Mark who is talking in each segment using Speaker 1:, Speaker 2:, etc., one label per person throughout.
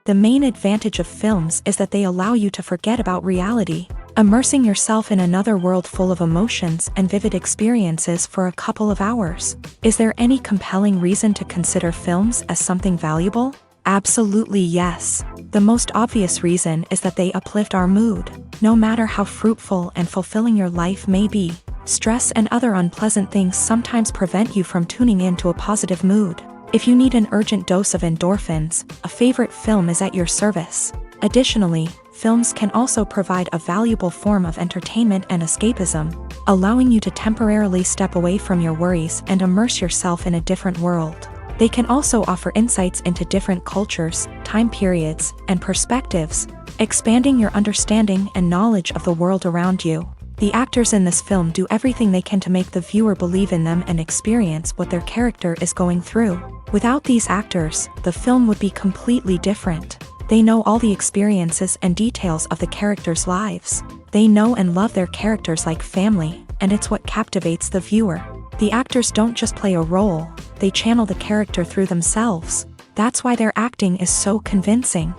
Speaker 1: The main advantage of films is that they allow you to forget about reality, immersing yourself in another world full of emotions and vivid experiences for a couple of hours. Is there any compelling reason to consider films as something valuable? Absolutely yes. The most obvious reason is that they uplift our mood. No matter how fruitful and fulfilling your life may be, stress and other unpleasant things sometimes prevent you from tuning into a positive mood. If you need an urgent dose of endorphins, a favorite film is at your service. Additionally, films can also provide a valuable form of entertainment and escapism, allowing you to temporarily step away from your worries and immerse yourself in a different world. They can also offer insights into different cultures, time periods, and perspectives, expanding your understanding and knowledge of the world around you. The actors in this film do everything they can to make the viewer believe in them and experience what their character is going through. Without these actors, the film would be completely different. They know all the experiences and details of the characters' lives. They know and love their characters like family, and it's what captivates the viewer. The actors don't just play a role, they channel the character through themselves. That's why their acting is so convincing.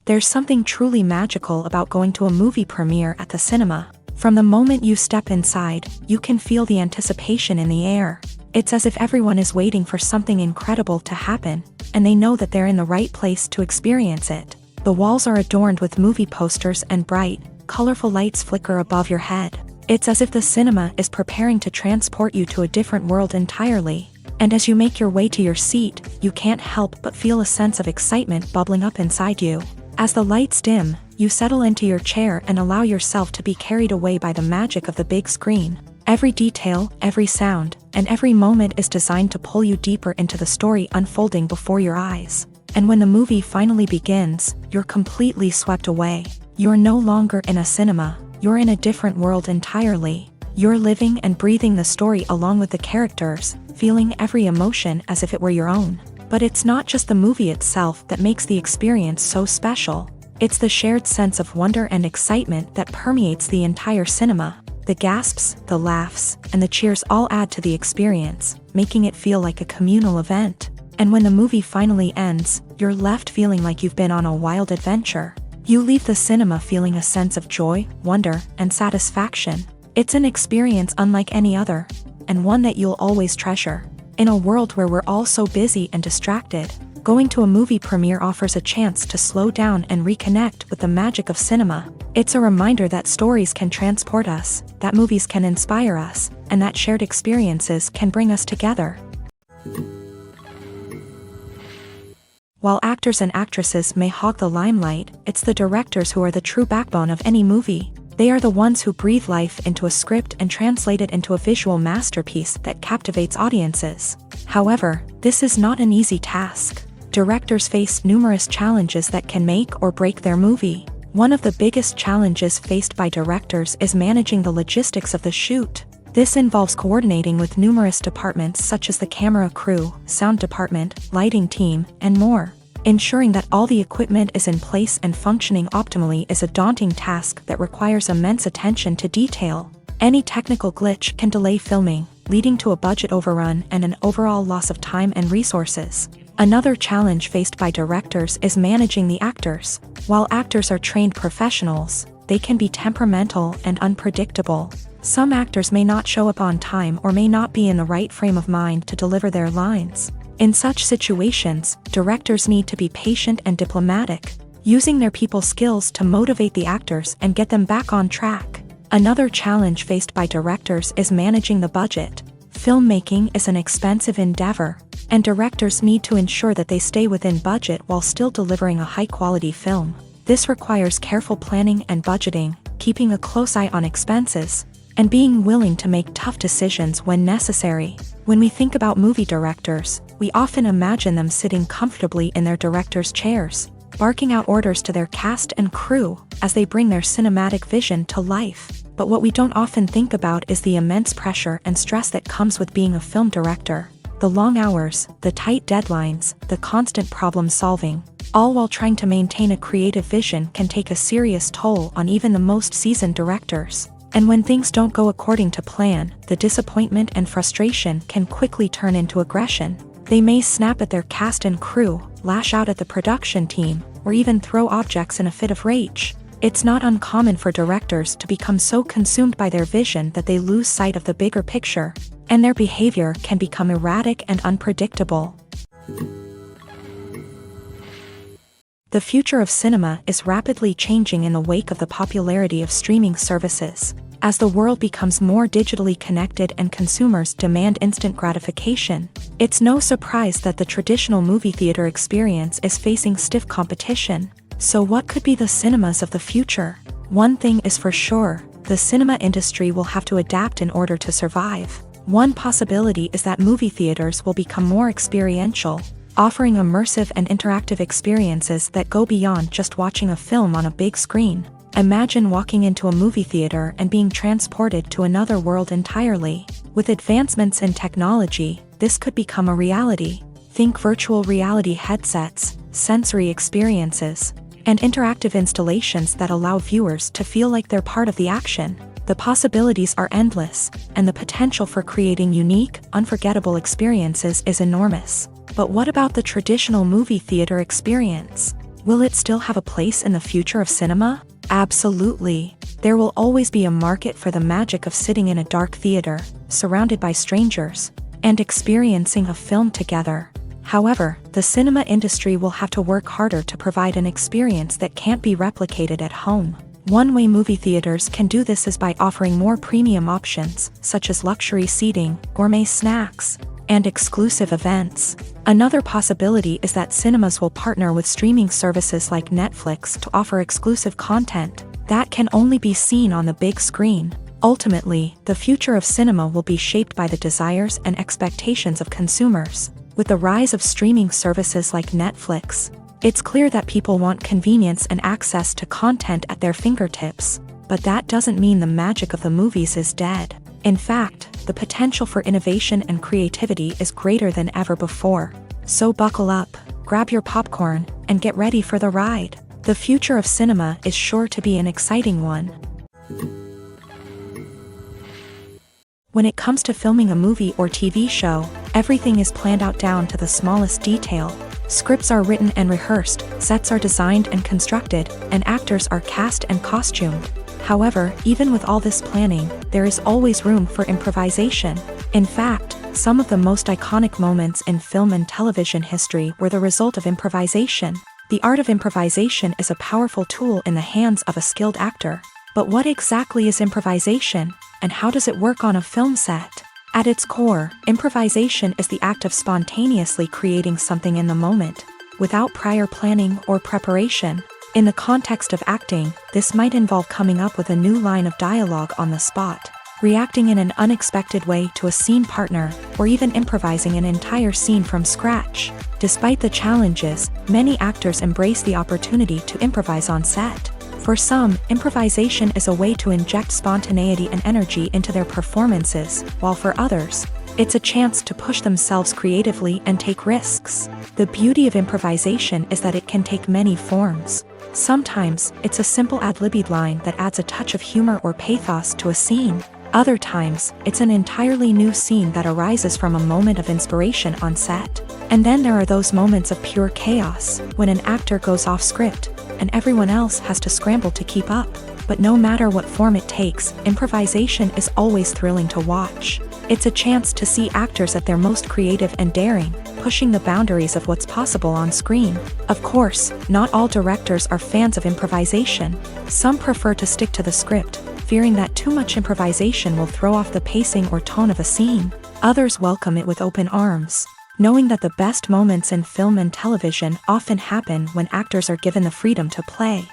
Speaker 1: There's something truly magical about going to a movie premiere at the cinema. From the moment you step inside, you can feel the anticipation in the air. It's as if everyone is waiting for something incredible to happen, and they know that they're in the right place to experience it. The walls are adorned with movie posters and bright, colorful lights flicker above your head. It's as if the cinema is preparing to transport you to a different world entirely. And as you make your way to your seat, you can't help but feel a sense of excitement bubbling up inside you. As the lights dim, you settle into your chair and allow yourself to be carried away by the magic of the big screen. Every detail, every sound, and every moment is designed to pull you deeper into the story unfolding before your eyes. And when the movie finally begins, you're completely swept away. You're no longer in a cinema, you're in a different world entirely. You're living and breathing the story along with the characters, feeling every emotion as if it were your own. But it's not just the movie itself that makes the experience so special. It's the shared sense of wonder and excitement that permeates the entire cinema. The gasps, the laughs, and the cheers all add to the experience, making it feel like a communal event. And when the movie finally ends, you're left feeling like you've been on a wild adventure. You leave the cinema feeling a sense of joy, wonder, and satisfaction. It's an experience unlike any other, and one that you'll always treasure. In a world where we're all so busy and distracted, going to a movie premiere offers a chance to slow down and reconnect with the magic of cinema. It's a reminder that stories can transport us, that movies can inspire us, and that shared experiences can bring us together. While actors and actresses may hog the limelight, it's the directors who are the true backbone of any movie. They are the ones who breathe life into a script and translate it into a visual masterpiece that captivates audiences. However, this is not an easy task. Directors face numerous challenges that can make or break their movie. One of the biggest challenges faced by directors is managing the logistics of the shoot. This involves coordinating with numerous departments such as the camera crew, sound department, lighting team, and more. Ensuring that all the equipment is in place and functioning optimally is a daunting task that requires immense attention to detail. Any technical glitch can delay filming, leading to a budget overrun and an overall loss of time and resources. Another challenge faced by directors is managing the actors. While actors are trained professionals, they can be temperamental and unpredictable. Some actors may not show up on time or may not be in the right frame of mind to deliver their lines. In such situations, directors need to be patient and diplomatic, using their people skills to motivate the actors and get them back on track. Another challenge faced by directors is managing the budget. Filmmaking is an expensive endeavor, and directors need to ensure that they stay within budget while still delivering a high-quality film. This requires careful planning and budgeting, keeping a close eye on expenses, and being willing to make tough decisions when necessary. When we think about movie directors, we often imagine them sitting comfortably in their director's chairs, barking out orders to their cast and crew as they bring their cinematic vision to life. But what we don't often think about is the immense pressure and stress that comes with being a film director. The long hours, the tight deadlines, the constant problem solving, all while trying to maintain a creative vision can take a serious toll on even the most seasoned directors. And when things don't go according to plan, the disappointment and frustration can quickly turn into aggression. They may snap at their cast and crew, lash out at the production team, or even throw objects in a fit of rage. It's not uncommon for directors to become so consumed by their vision that they lose sight of the bigger picture, and their behavior can become erratic and unpredictable. The future of cinema is rapidly changing in the wake of the popularity of streaming services. As the world becomes more digitally connected and consumers demand instant gratification, it's no surprise that the traditional movie theater experience is facing stiff competition. So what could be the cinemas of the future? One thing is for sure, the cinema industry will have to adapt in order to survive. One possibility is that movie theaters will become more experiential, offering immersive and interactive experiences that go beyond just watching a film on a big screen. Imagine walking into a movie theater and being transported to another world entirely. With advancements in technology, this could become a reality. Think virtual reality headsets, sensory experiences, and interactive installations that allow viewers to feel like they're part of the action. The possibilities are endless, and the potential for creating unique, unforgettable experiences is enormous. But what about the traditional movie theater experience? Will it still have a place in the future of cinema? Absolutely. There will always be a market for the magic of sitting in a dark theater, surrounded by strangers, and experiencing a film together. However, the cinema industry will have to work harder to provide an experience that can't be replicated at home. One way movie theaters can do this is by offering more premium options, such as luxury seating, gourmet snacks, and exclusive events. Another possibility is that cinemas will partner with streaming services like Netflix to offer exclusive content that can only be seen on the big screen. Ultimately, the future of cinema will be shaped by the desires and expectations of consumers. With the rise of streaming services like Netflix, it's clear that people want convenience and access to content at their fingertips. But that doesn't mean the magic of the movies is dead. In fact, the potential for innovation and creativity is greater than ever before. So buckle up, grab your popcorn, and get ready for the ride. The future of cinema is sure to be an exciting one. When it comes to filming a movie or TV show, everything is planned out down to the smallest detail. Scripts are written and rehearsed, sets are designed and constructed, and actors are cast and costumed. However, even with all this planning, there is always room for improvisation. In fact, some of the most iconic moments in film and television history were the result of improvisation. The art of improvisation is a powerful tool in the hands of a skilled actor. But what exactly is improvisation, and how does it work on a film set? At its core, improvisation is the act of spontaneously creating something in the moment, without prior planning or preparation. In the context of acting, this might involve coming up with a new line of dialogue on the spot, reacting in an unexpected way to a scene partner, or even improvising an entire scene from scratch. Despite the challenges, many actors embrace the opportunity to improvise on set. For some, improvisation is a way to inject spontaneity and energy into their performances, while for others, it's a chance to push themselves creatively and take risks. The beauty of improvisation is that it can take many forms. Sometimes, it's a simple ad-libbed line that adds a touch of humor or pathos to a scene. Other times, it's an entirely new scene that arises from a moment of inspiration on set. And then there are those moments of pure chaos, when an actor goes off script, and everyone else has to scramble to keep up. But no matter what form it takes, improvisation is always thrilling to watch. It's a chance to see actors at their most creative and daring, pushing the boundaries of what's possible on screen. Of course, not all directors are fans of improvisation. Some prefer to stick to the script, fearing that too much improvisation will throw off the pacing or tone of a scene. Others welcome it with open arms, knowing that the best moments in film and television often happen when actors are given the freedom to play.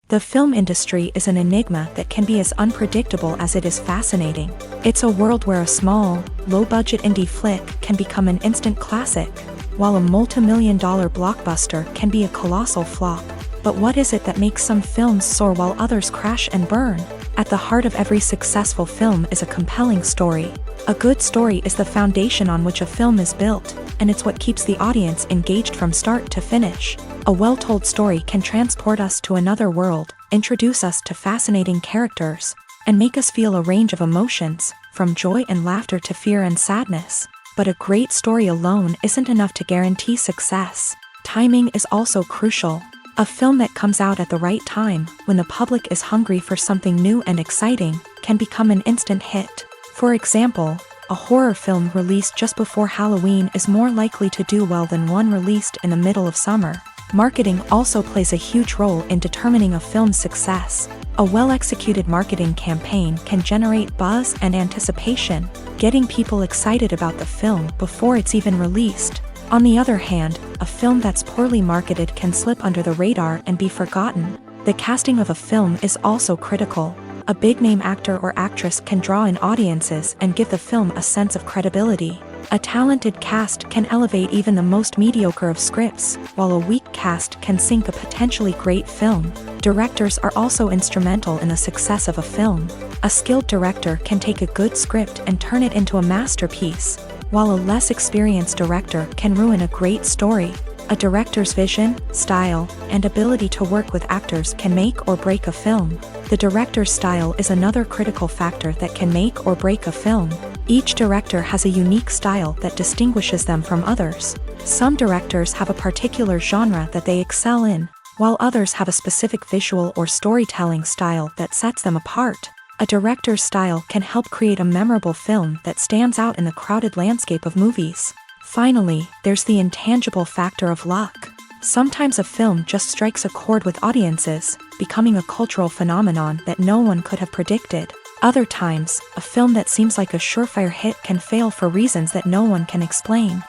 Speaker 1: The film industry is an enigma that can be as unpredictable as it is fascinating. It's a world where a small, low-budget indie flick can become an instant classic, while a multi-million-dollar blockbuster can be a colossal flop. But what is it that makes some films soar while others crash and burn? At the heart of every successful film is a compelling story. A good story is the foundation on which a film is built, and it's what keeps the audience engaged from start to finish. A well-told story can transport us to another world, introduce us to fascinating characters, and make us feel a range of emotions, from joy and laughter to fear and sadness. But a great story alone isn't enough to guarantee success. Timing is also crucial. A film that comes out at the right time, when the public is hungry for something new and exciting, can become an instant hit. For example, a horror film released just before Halloween is more likely to do well than one released in the middle of summer. Marketing also plays a huge role in determining a film's success. A well-executed marketing campaign can generate buzz and anticipation, getting people excited about the film before it's even released. On the other hand, a film that's poorly marketed can slip under the radar and be forgotten. The casting of a film is also critical. A big-name actor or actress can draw in audiences and give the film a sense of credibility. A talented cast can elevate even the most mediocre of scripts, while a weak cast can sink a potentially great film. Directors are also instrumental in the success of a film. A skilled director can take a good script and turn it into a masterpiece, while a less experienced director can ruin a great story. A director's vision, style, and ability to work with actors can make or break a film. The director's style is another critical factor that can make or break a film. Each director has a unique style that distinguishes them from others. Some directors have a particular genre that they excel in, while others have a specific visual or storytelling style that sets them apart. A director's style can help create a memorable film that stands out in the crowded landscape of movies. Finally, there's the intangible factor of luck. Sometimes a film just strikes a chord with audiences, becoming a cultural phenomenon that no one could have predicted. Other times, a film that seems like a surefire hit can fail for reasons that no one can explain.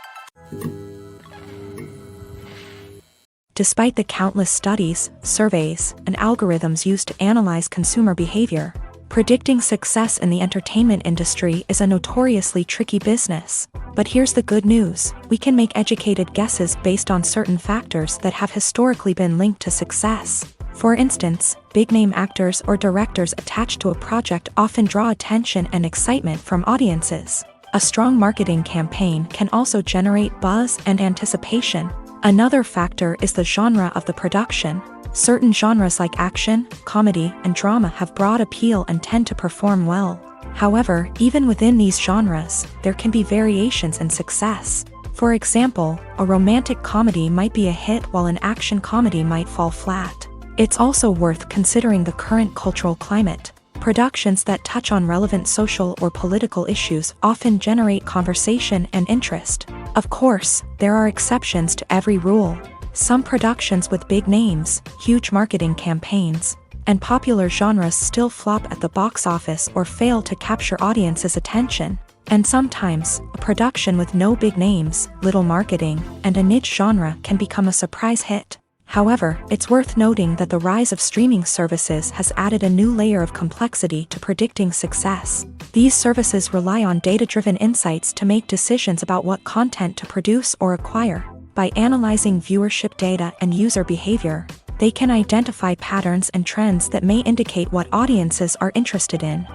Speaker 1: Despite the countless studies, surveys, and algorithms used to analyze consumer behavior, predicting success in the entertainment industry is a notoriously tricky business. But here's the good news: we can make educated guesses based on certain factors that have historically been linked to success. For instance, big-name actors or directors attached to a project often draw attention and excitement from audiences. A strong marketing campaign can also generate buzz and anticipation. Another factor is the genre of the production. Certain genres like action, comedy, and drama have broad appeal and tend to perform well. However, even within these genres, there can be variations in success. For example, a romantic comedy might be a hit while an action comedy might fall flat. It's also worth considering the current cultural climate. Productions that touch on relevant social or political issues often generate conversation and interest. Of course, there are exceptions to every rule. Some productions with big names, huge marketing campaigns, and popular genres still flop at the box office or fail to capture audiences' attention. And sometimes, a production with no big names, little marketing, and a niche genre can become a surprise hit. However, it's worth noting that the rise of streaming services has added a new layer of complexity to predicting success. These services rely on data-driven insights to make decisions about what content to produce or acquire. By analyzing viewership data and user behavior, they can identify patterns and trends that may indicate what audiences are interested in.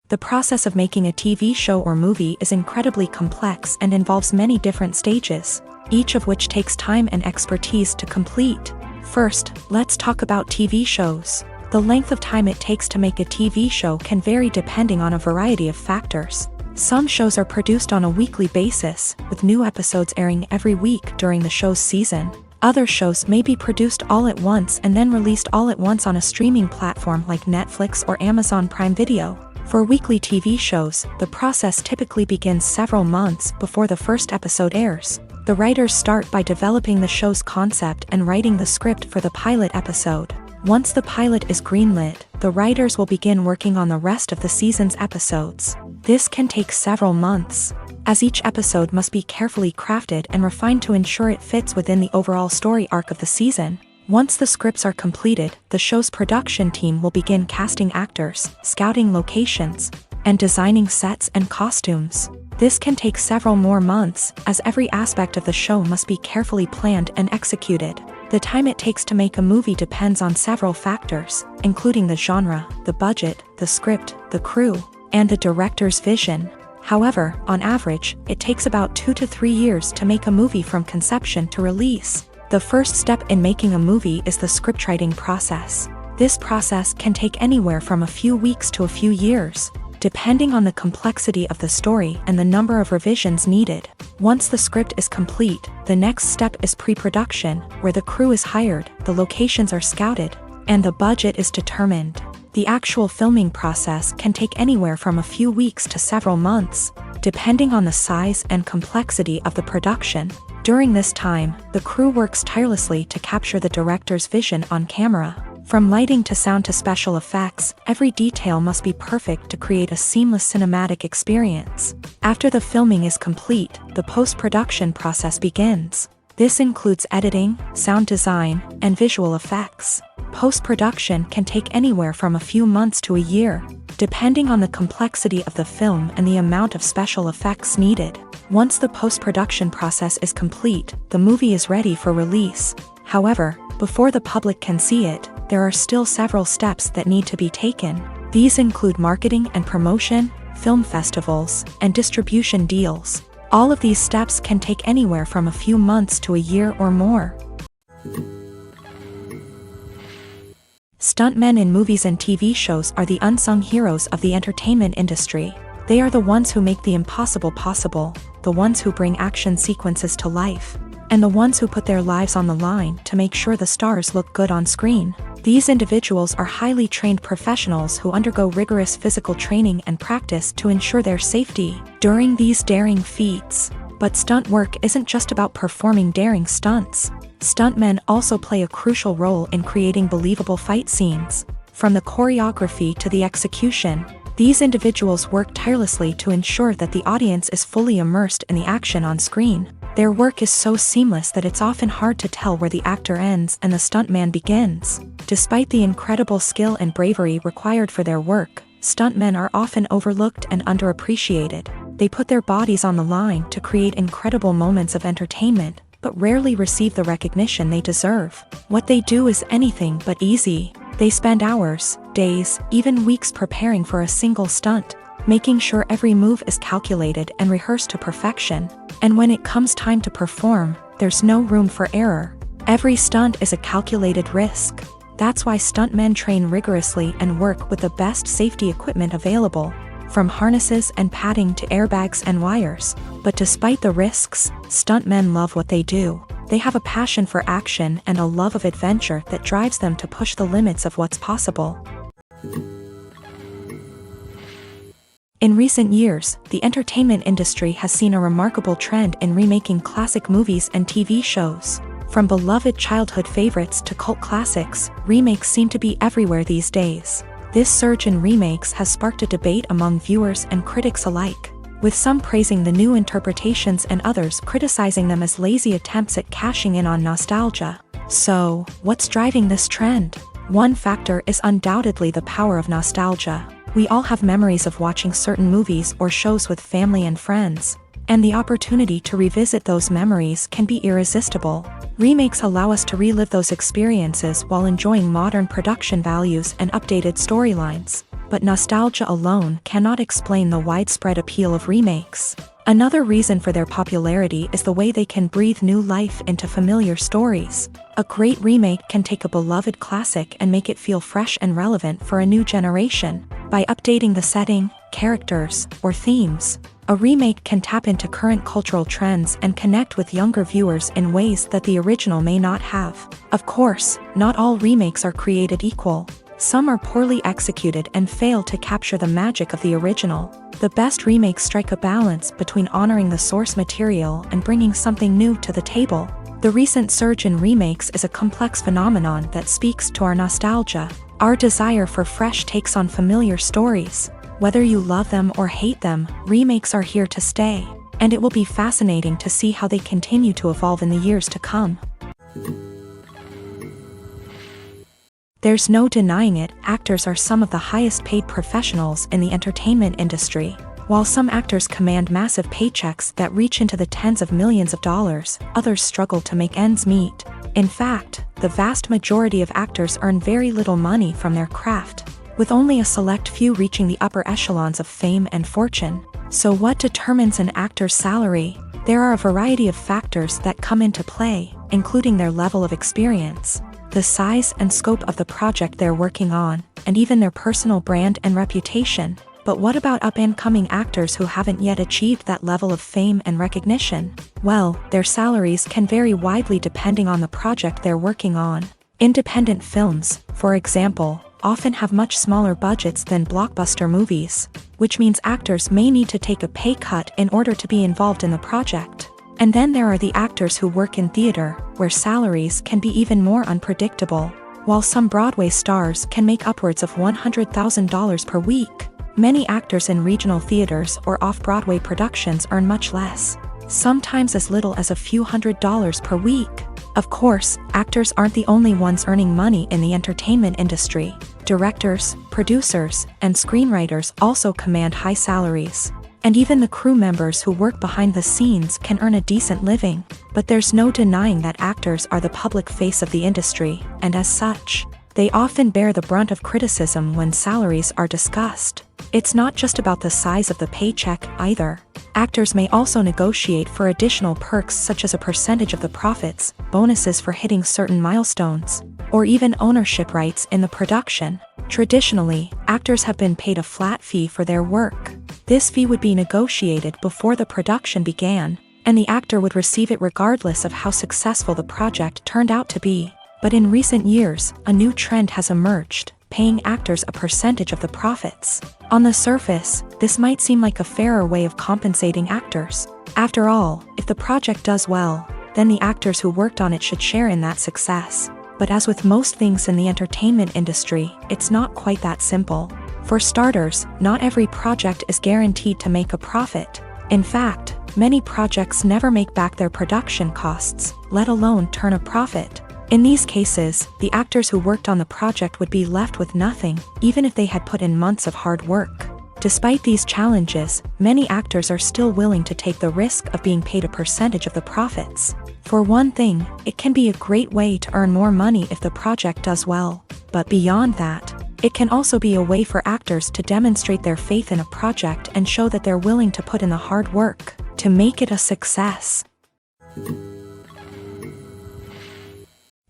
Speaker 1: The process of making a TV show or movie is incredibly complex and involves many different stages, each of which takes time and expertise to complete. First, let's talk about TV shows. The length of time it takes to make a TV show can vary depending on a variety of factors. Some shows are produced on a weekly basis, with new episodes airing every week during the show's season. Other shows may be produced all at once and then released all at once on a streaming platform like Netflix or Amazon Prime Video. For weekly TV shows, the process typically begins several months before the first episode airs. The writers start by developing the show's concept and writing the script for the pilot episode. Once the pilot is greenlit, the writers will begin working on the rest of the season's episodes. This can take several months, as each episode must be carefully crafted and refined to ensure it fits within the overall story arc of the season. Once the scripts are completed, the show's production team will begin casting actors, scouting locations, and designing sets and costumes. This can take several more months, as every aspect of the show must be carefully planned and executed. The time it takes to make a movie depends on several factors, including the genre, the budget, the script, the crew, and the director's vision. However, on average, it takes about 2 to 3 years to make a movie from conception to release. The first step in making a movie is the scriptwriting process. This process can take anywhere from a few weeks to a few years, depending on the complexity of the story and the number of revisions needed. Once the script is complete, the next step is pre-production, where the crew is hired, the locations are scouted, and the budget is determined. The actual filming process can take anywhere from a few weeks to several months, depending on the size and complexity of the production. During this time, the crew works tirelessly to capture the director's vision on camera. From lighting to sound to special effects, every detail must be perfect to create a seamless cinematic experience. After the filming is complete, the post-production process begins. This includes editing, sound design, and visual effects. Post-production can take anywhere from a few months to a year, depending on the complexity of the film and the amount of special effects needed. Once the post-production process is complete, the movie is ready for release. However, before the public can see it, there are still several steps that need to be taken. These include marketing and promotion, film festivals, and distribution deals. All of these steps can take anywhere from a few months to a year or more. Stuntmen in movies and TV shows are the unsung heroes of the entertainment industry. They are the ones who make the impossible possible, the ones who bring action sequences to life, and the ones who put their lives on the line to make sure the stars look good on screen. These individuals are highly trained professionals who undergo rigorous physical training and practice to ensure their safety during these daring feats. But stunt work isn't just about performing daring stunts. Stuntmen also play a crucial role in creating believable fight scenes. From the choreography to the execution, these individuals work tirelessly to ensure that the audience is fully immersed in the action on screen. Their work is so seamless that it's often hard to tell where the actor ends and the stuntman begins. Despite the incredible skill and bravery required for their work, stuntmen are often overlooked and underappreciated. They put their bodies on the line to create incredible moments of entertainment, but rarely receive the recognition they deserve. What they do is anything but easy. They spend hours, days, even weeks preparing for a single stunt, making sure every move is calculated and rehearsed to perfection. And when it comes time to perform, there's no room for error. Every stunt is a calculated risk. That's why stuntmen train rigorously and work with the best safety equipment available, from harnesses and padding to airbags and wires. But despite the risks, stuntmen love what they do. They have a passion for action and a love of adventure that drives them to push the limits of what's possible. In recent years, the entertainment industry has seen a remarkable trend in remaking classic movies and TV shows. From beloved childhood favorites to cult classics, remakes seem to be everywhere these days. This surge in remakes has sparked a debate among viewers and critics alike, with some praising the new interpretations and others criticizing them as lazy attempts at cashing in on nostalgia. So, what's driving this trend? One factor is undoubtedly the power of nostalgia. We all have memories of watching certain movies or shows with family and friends, and the opportunity to revisit those memories can be irresistible. Remakes allow us to relive those experiences while enjoying modern production values and updated storylines. But nostalgia alone cannot explain the widespread appeal of remakes. Another reason for their popularity is the way they can breathe new life into familiar stories. A great remake can take a beloved classic and make it feel fresh and relevant for a new generation. By updating the setting, characters, or themes, a remake can tap into current cultural trends and connect with younger viewers in ways that the original may not have. Of course, not all remakes are created equal. Some are poorly executed and fail to capture the magic of the original. The best remakes strike a balance between honoring the source material and bringing something new to the table. The recent surge in remakes is a complex phenomenon that speaks to our nostalgia, our desire for fresh takes on familiar stories. Whether you love them or hate them, remakes are here to stay, and it will be fascinating to see how they continue to evolve in the years to come. There's no denying it, actors are some of the highest paid professionals in the entertainment industry. While some actors command massive paychecks that reach into the tens of millions of dollars, others struggle to make ends meet. In fact, the vast majority of actors earn very little money from their craft, with only a select few reaching the upper echelons of fame and fortune. So what determines an actor's salary? There are a variety of factors that come into play, including their level of experience, the size and scope of the project they're working on, and even their personal brand and reputation. But what about up-and-coming actors who haven't yet achieved that level of fame and recognition? Well, their salaries can vary widely depending on the project they're working on. Independent films, for example, often have much smaller budgets than blockbuster movies, which means actors may need to take a pay cut in order to be involved in the project. And then there are the actors who work in theater, where salaries can be even more unpredictable. While some Broadway stars can make upwards of $100,000 per week, many actors in regional theaters or off-Broadway productions earn much less, sometimes as little as a few $100s per week. Of course, actors aren't the only ones earning money in the entertainment industry. Directors, producers, and screenwriters also command high salaries. And even the crew members who work behind the scenes can earn a decent living. But there's no denying that actors are the public face of the industry, and as such, they often bear the brunt of criticism when salaries are discussed. It's not just about the size of the paycheck, either. Actors may also negotiate for additional perks such as a percentage of the profits, bonuses for hitting certain milestones, or even ownership rights in the production. Traditionally, actors have been paid a flat fee for their work. This fee would be negotiated before the production began, and the actor would receive it regardless of how successful the project turned out to be. But in recent years, a new trend has emerged, paying actors a percentage of the profits. On the surface, this might seem like a fairer way of compensating actors. After all, if the project does well, then the actors who worked on it should share in that success. But as with most things in the entertainment industry, it's not quite that simple. For starters, not every project is guaranteed to make a profit. In fact, many projects never make back their production costs, let alone turn a profit. In these cases, the actors who worked on the project would be left with nothing, even if they had put in months of hard work. Despite these challenges, many actors are still willing to take the risk of being paid a percentage of the profits. For one thing, it can be a great way to earn more money if the project does well. But beyond that, it can also be a way for actors to demonstrate their faith in a project and show that they're willing to put in the hard work to make it a success.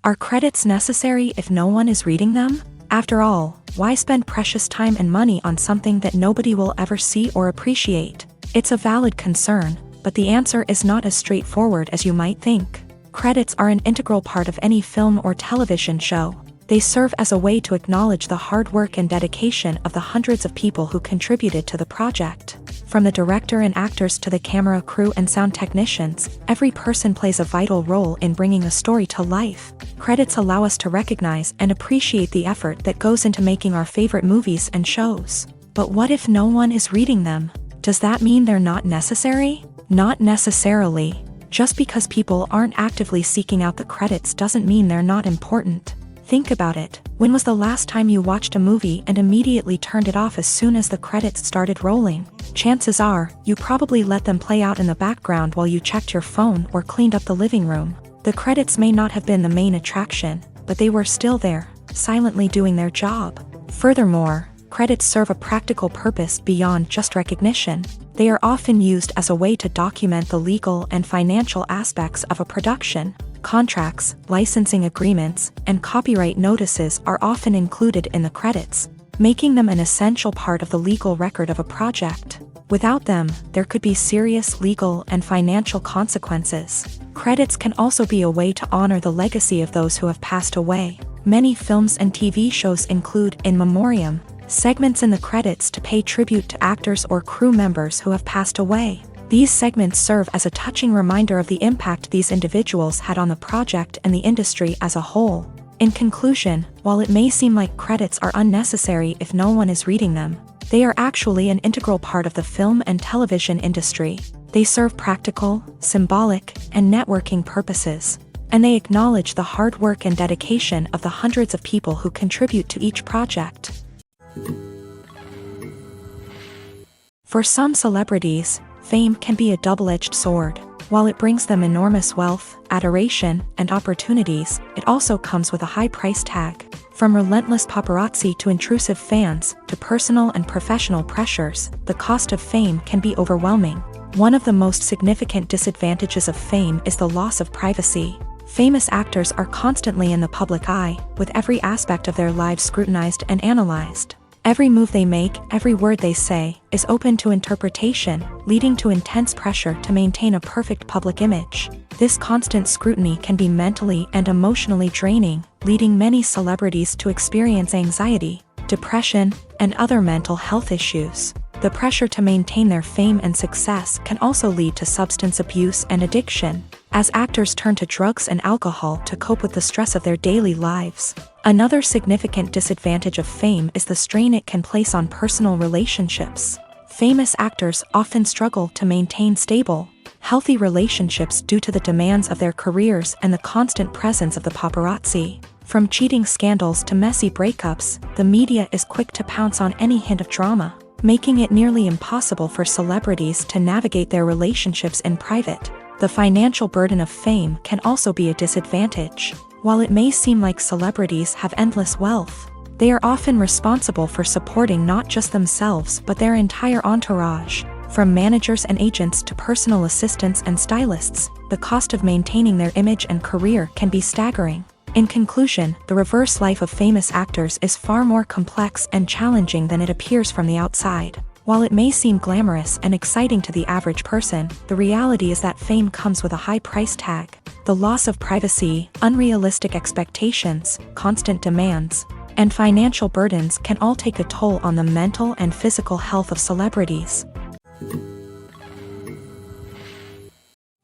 Speaker 1: Are credits necessary if no one is reading them? After all, why spend precious time and money on something that nobody will ever see or appreciate? It's a valid concern, but the answer is not as straightforward as you might think. Credits are an integral part of any film or television show. They serve as a way to acknowledge the hard work and dedication of the hundreds of people who contributed to the project. From the director and actors to the camera crew and sound technicians, every person plays a vital role in bringing a story to life. Credits allow us to recognize and appreciate the effort that goes into making our favorite movies and shows. But what if no one is reading them? Does that mean they're not necessary? Not necessarily. Just because people aren't actively seeking out the credits doesn't mean they're not important. Think about it. When was the last time you watched a movie and immediately turned it off as soon as the credits started rolling? Chances are, you probably let them play out in the background while you checked your phone or cleaned up the living room. The credits may not have been the main attraction, but they were still there, silently doing their job. Furthermore, credits serve a practical purpose beyond just recognition. They are often used as a way to document the legal and financial aspects of a production. Contracts, licensing agreements, and copyright notices are often included in the credits, making them an essential part of the legal record of a project. Without them, there could be serious legal and financial consequences. Credits can also be a way to honor the legacy of those who have passed away. Many films and TV shows include in memoriam segments in the credits to pay tribute to actors or crew members who have passed away. These segments serve as a touching reminder of the impact these individuals had on the project and the industry as a whole. In conclusion, while it may seem like credits are unnecessary if no one is reading them, they are actually an integral part of the film and television industry. They serve practical, symbolic, and networking purposes, and they acknowledge the hard work and dedication of the hundreds of people who contribute to each project. For some celebrities, fame can be a double-edged sword. While it brings them enormous wealth, adoration, and opportunities, it also comes with a high price tag. From relentless paparazzi to intrusive fans, to personal and professional pressures, the cost of fame can be overwhelming. One of the most significant disadvantages of fame is the loss of privacy. Famous actors are constantly in the public eye, with every aspect of their lives scrutinized and analyzed. Every move they make, every word they say, is open to interpretation, leading to intense pressure to maintain a perfect public image. This constant scrutiny can be mentally and emotionally draining, leading many celebrities to experience anxiety, depression, and other mental health issues. The pressure to maintain their fame and success can also lead to substance abuse and addiction, as actors turn to drugs and alcohol to cope with the stress of their daily lives. Another significant disadvantage of fame is the strain it can place on personal relationships. Famous actors often struggle to maintain stable, healthy relationships due to the demands of their careers and the constant presence of the paparazzi. From cheating scandals to messy breakups, the media is quick to pounce on any hint of drama, making it nearly impossible for celebrities to navigate their relationships in private. The financial burden of fame can also be a disadvantage. While it may seem like celebrities have endless wealth, they are often responsible for supporting not just themselves but their entire entourage. From managers and agents to personal assistants and stylists, the cost of maintaining their image and career can be staggering. In conclusion, the reverse life of famous actors is far more complex and challenging than it appears from the outside. While it may seem glamorous and exciting to the average person, the reality is that fame comes with a high price tag. The loss of privacy, unrealistic expectations, constant demands, and financial burdens can all take a toll on the mental and physical health of celebrities.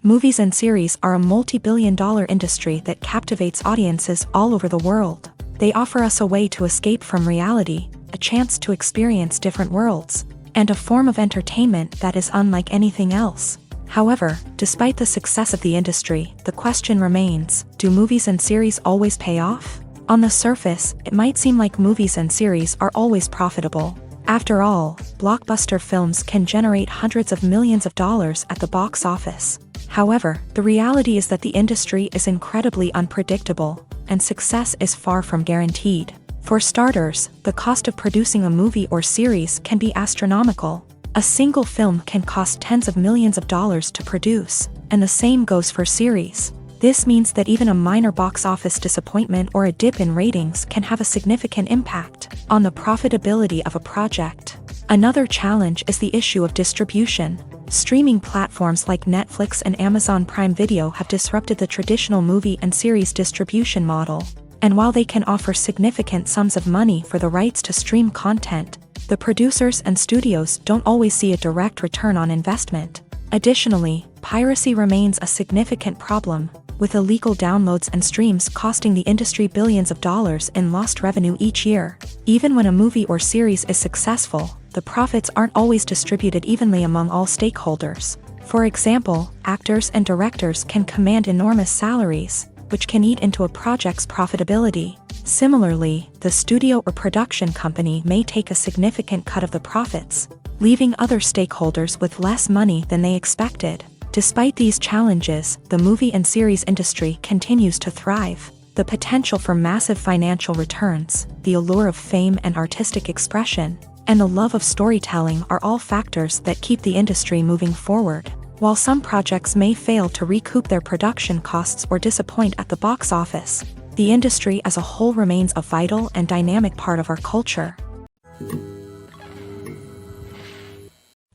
Speaker 1: Movies and series are a multi-billion-dollar industry that captivates audiences all over the world. They offer us a way to escape from reality, a chance to experience different worlds, and a form of entertainment that is unlike anything else. However, despite the success of the industry, the question remains, do movies and series always pay off? On the surface, it might seem like movies and series are always profitable. After all, blockbuster films can generate hundreds of millions of dollars at the box office. However, the reality is that the industry is incredibly unpredictable, and success is far from guaranteed. For starters, the cost of producing a movie or series can be astronomical. A single film can cost tens of millions of dollars to produce, and the same goes for series. This means that even a minor box office disappointment or a dip in ratings can have a significant impact on the profitability of a project. Another challenge is the issue of distribution. Streaming platforms like Netflix and Amazon Prime Video have disrupted the traditional movie and series distribution model. And while they can offer significant sums of money for the rights to stream content, the producers and studios don't always see a direct return on investment. Additionally, piracy remains a significant problem, with illegal downloads and streams costing the industry billions of dollars in lost revenue each year. Even when a movie or series is successful, the profits aren't always distributed evenly among all stakeholders. For example, actors and directors can command enormous salaries, which can eat into a project's profitability. Similarly, the studio or production company may take a significant cut of the profits, leaving other stakeholders with less money than they expected. Despite these challenges, the movie and series industry continues to thrive. The potential for massive financial returns, the allure of fame and artistic expression, and the love of storytelling are all factors that keep the industry moving forward. While some projects may fail to recoup their production costs or disappoint at the box office, the industry as a whole remains a vital and dynamic part of our culture.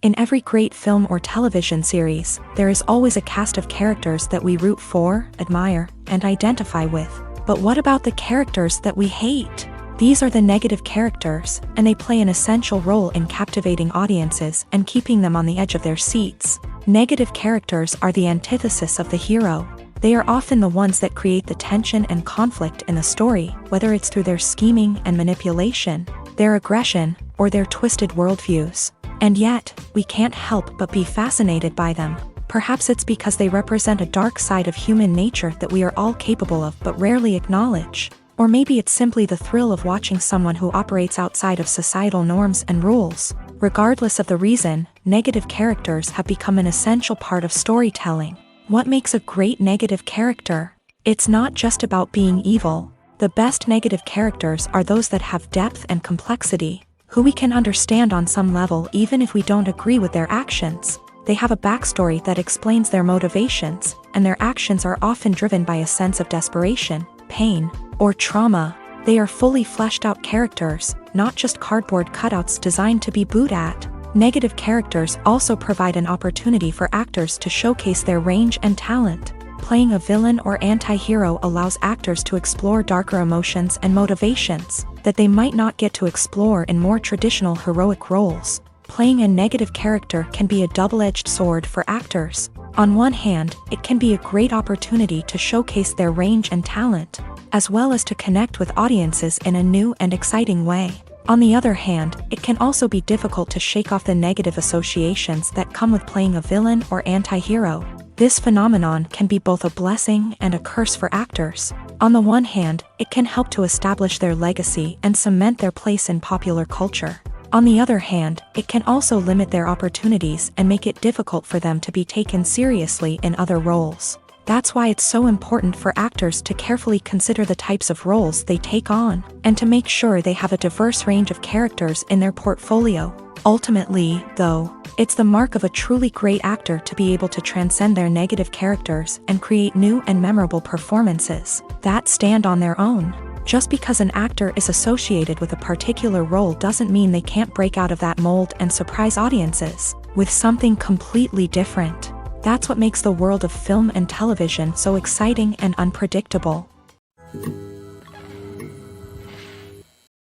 Speaker 1: In every great film or television series, there is always a cast of characters that we root for, admire, and identify with. But what about the characters that we hate? These are the negative characters, and they play an essential role in captivating audiences and keeping them on the edge of their seats. Negative characters are the antithesis of the hero. They are often the ones that create the tension and conflict in the story, whether it's through their scheming and manipulation, their aggression, or their twisted worldviews. And yet, we can't help but be fascinated by them. Perhaps it's because they represent a dark side of human nature that we are all capable of but rarely acknowledge. Or maybe it's simply the thrill of watching someone who operates outside of societal norms and rules. Regardless of the reason, negative characters have become an essential part of storytelling. What makes a great negative character? It's not just about being evil. The best negative characters are those that have depth and complexity, who we can understand on some level even if we don't agree with their actions. They have a backstory that explains their motivations, and their actions are often driven by a sense of desperation, pain, or trauma. They are fully fleshed out characters, not just cardboard cutouts designed to be booed at. Negative characters also provide an opportunity for actors to showcase their range and talent. Playing a villain or anti-hero allows actors to explore darker emotions and motivations that they might not get to explore in more traditional heroic roles. Playing a negative character can be a double-edged sword for actors. On one hand, it can be a great opportunity to showcase their range and talent, as well as to connect with audiences in a new and exciting way. On the other hand, it can also be difficult to shake off the negative associations that come with playing a villain or anti-hero. This phenomenon can be both a blessing and a curse for actors. On the one hand, it can help to establish their legacy and cement their place in popular culture. On the other hand, it can also limit their opportunities and make it difficult for them to be taken seriously in other roles. That's why it's so important for actors to carefully consider the types of roles they take on, and to make sure they have a diverse range of characters in their portfolio. Ultimately, though, it's the mark of a truly great actor to be able to transcend their negative characters and create new and memorable performances that stand on their own. Just because an actor is associated with a particular role doesn't mean they can't break out of that mold and surprise audiences with something completely different. That's what makes the world of film and television so exciting and unpredictable.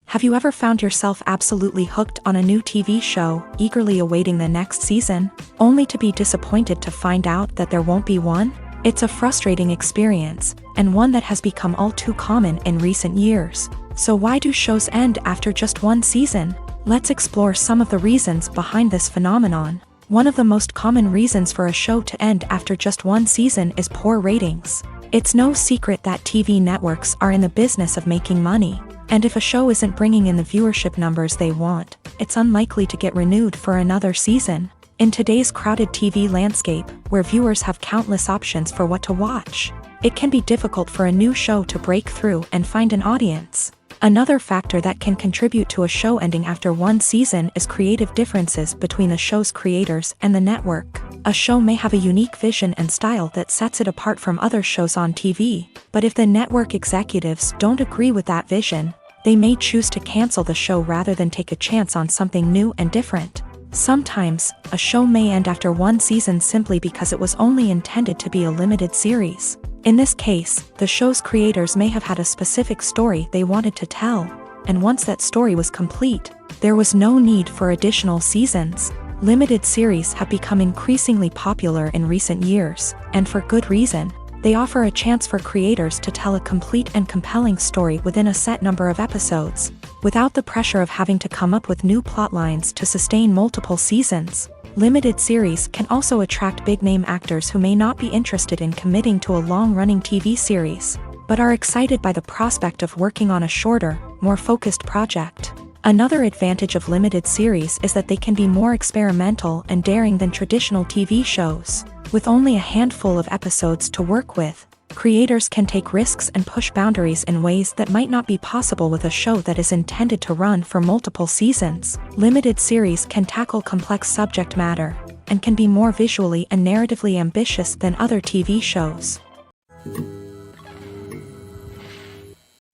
Speaker 1: Have you ever found yourself absolutely hooked on a new TV show, eagerly awaiting the next season, only to be disappointed to find out that there won't be one? It's a frustrating experience, and one that has become all too common in recent years. So why do shows end after just one season? Let's explore some of the reasons behind this phenomenon. One of the most common reasons for a show to end after just one season is poor ratings. It's no secret that TV networks are in the business of making money, and if a show isn't bringing in the viewership numbers they want, it's unlikely to get renewed for another season. In today's crowded TV landscape, where viewers have countless options for what to watch, it can be difficult for a new show to break through and find an audience. Another factor that can contribute to a show ending after one season is creative differences between the show's creators and the network. A show may have a unique vision and style that sets it apart from other shows on TV, but if the network executives don't agree with that vision, they may choose to cancel the show rather than take a chance on something new and different. Sometimes, a show may end after one season simply because it was only intended to be a limited series. In this case, the show's creators may have had a specific story they wanted to tell, and once that story was complete, there was no need for additional seasons. Limited series have become increasingly popular in recent years, and for good reason. They offer a chance for creators to tell a complete and compelling story within a set number of episodes, without the pressure of having to come up with new plot lines to sustain multiple seasons. Limited series can also attract big-name actors who may not be interested in committing to a long-running TV series, but are excited by the prospect of working on a shorter, more focused project. Another advantage of limited series is that they can be more experimental and daring than traditional TV shows. With only a handful of episodes to work with, creators can take risks and push boundaries in ways that might not be possible with a show that is intended to run for multiple seasons. Limited series can tackle complex subject matter, and can be more visually and narratively ambitious than other TV shows.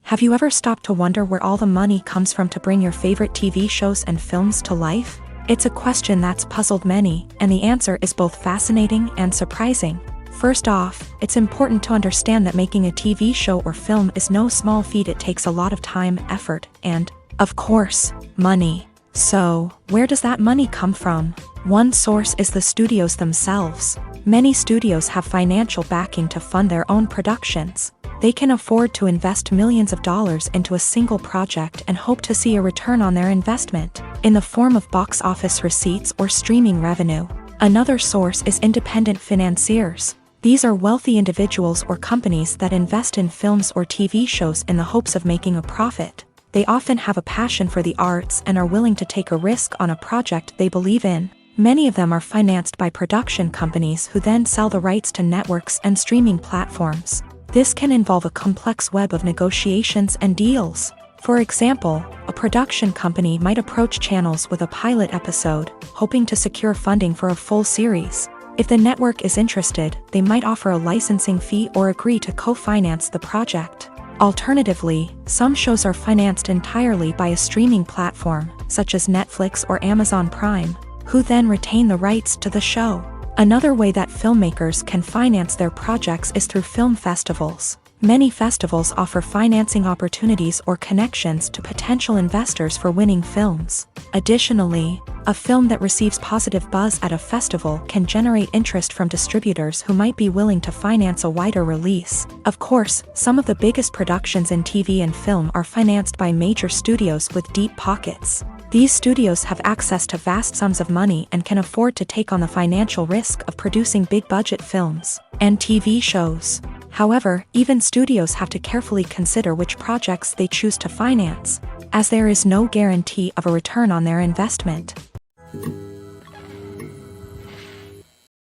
Speaker 1: Have you ever stopped to wonder where all the money comes from to bring your favorite TV shows and films to life? It's a question that's puzzled many, and the answer is both fascinating and surprising. First off, it's important to understand that making a TV show or film is no small feat. It takes a lot of time, effort, and, of course, money. So, where does that money come from? One source is the studios themselves. Many studios have financial backing to fund their own productions. They can afford to invest millions of dollars into a single project and hope to see a return on their investment, in the form of box office receipts or streaming revenue. Another source is independent financiers. These are wealthy individuals or companies that invest in films or TV shows in the hopes of making a profit. They often have a passion for the arts and are willing to take a risk on a project they believe in. Many of them are financed by production companies who then sell the rights to networks and streaming platforms. This can involve a complex web of negotiations and deals. For example, a production company might approach channels with a pilot episode, hoping to secure funding for a full series. If the network is interested, they might offer a licensing fee or agree to co-finance the project. Alternatively, some shows are financed entirely by a streaming platform, such as Netflix or Amazon Prime, who then retain the rights to the show. Another way that filmmakers can finance their projects is through film festivals. Many festivals offer financing opportunities or connections to potential investors for winning films. Additionally, a film that receives positive buzz at a festival can generate interest from distributors who might be willing to finance a wider release. Of course, some of the biggest productions in TV and film are financed by major studios with deep pockets. These studios have access to vast sums of money and can afford to take on the financial risk of producing big-budget films and TV shows. However, even studios have to carefully consider which projects they choose to finance, as there is no guarantee of a return on their investment.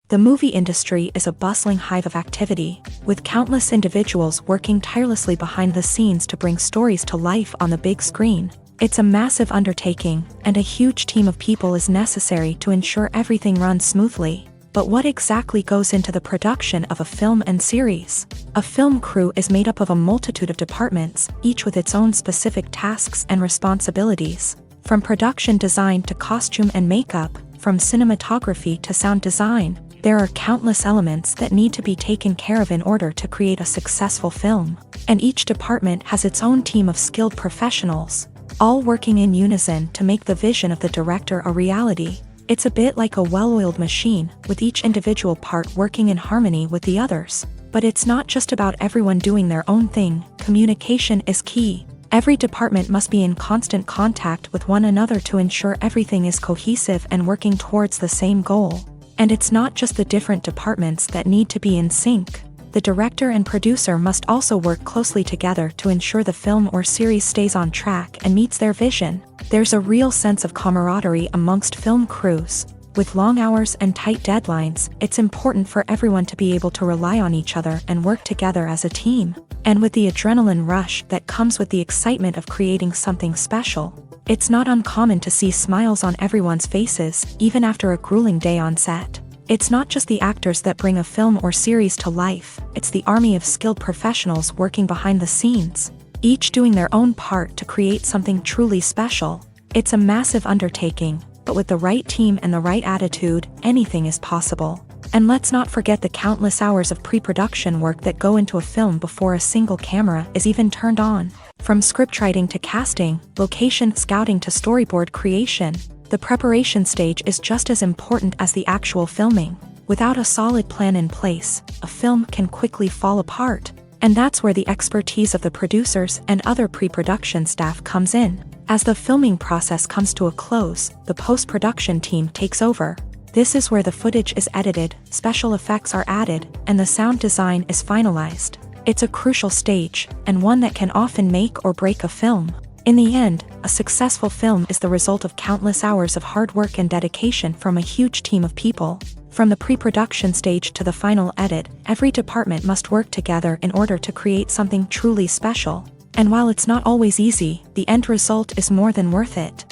Speaker 1: The movie industry is a bustling hive of activity, with countless individuals working tirelessly behind the scenes to bring stories to life on the big screen. It's a massive undertaking, and a huge team of people is necessary to ensure everything runs smoothly. But what exactly goes into the production of a film and series? A film crew is made up of a multitude of departments, each with its own specific tasks and responsibilities. From production design to costume and makeup, from cinematography to sound design, there are countless elements that need to be taken care of in order to create a successful film. And each department has its own team of skilled professionals, all working in unison to make the vision of the director a reality. It's a bit like a well-oiled machine, with each individual part working in harmony with the others. But it's not just about everyone doing their own thing. Communication is key. Every department must be in constant contact with one another to ensure everything is cohesive and working towards the same goal. And it's not just the different departments that need to be in sync. The director and producer must also work closely together to ensure the film or series stays on track and meets their vision. There's a real sense of camaraderie amongst film crews. With long hours and tight deadlines, it's important for everyone to be able to rely on each other and work together as a team. And with the adrenaline rush that comes with the excitement of creating something special, it's not uncommon to see smiles on everyone's faces, even after a grueling day on set. It's not just the actors that bring a film or series to life, it's the army of skilled professionals working behind the scenes, each doing their own part to create something truly special. It's a massive undertaking, but with the right team and the right attitude, anything is possible. And let's not forget the countless hours of pre-production work that go into a film before a single camera is even turned on. From scriptwriting to casting, location scouting to storyboard creation, the preparation stage is just as important as the actual filming. Without a solid plan in place, a film can quickly fall apart. And that's where the expertise of the producers and other pre-production staff comes in. As the filming process comes to a close, the post-production team takes over. This is where the footage is edited, special effects are added, and the sound design is finalized. It's a crucial stage, and one that can often make or break a film. In the end, a successful film is the result of countless hours of hard work and dedication from a huge team of people. From the pre-production stage to the final edit, every department must work together in order to create something truly special. And while it's not always easy, the end result is more than worth it.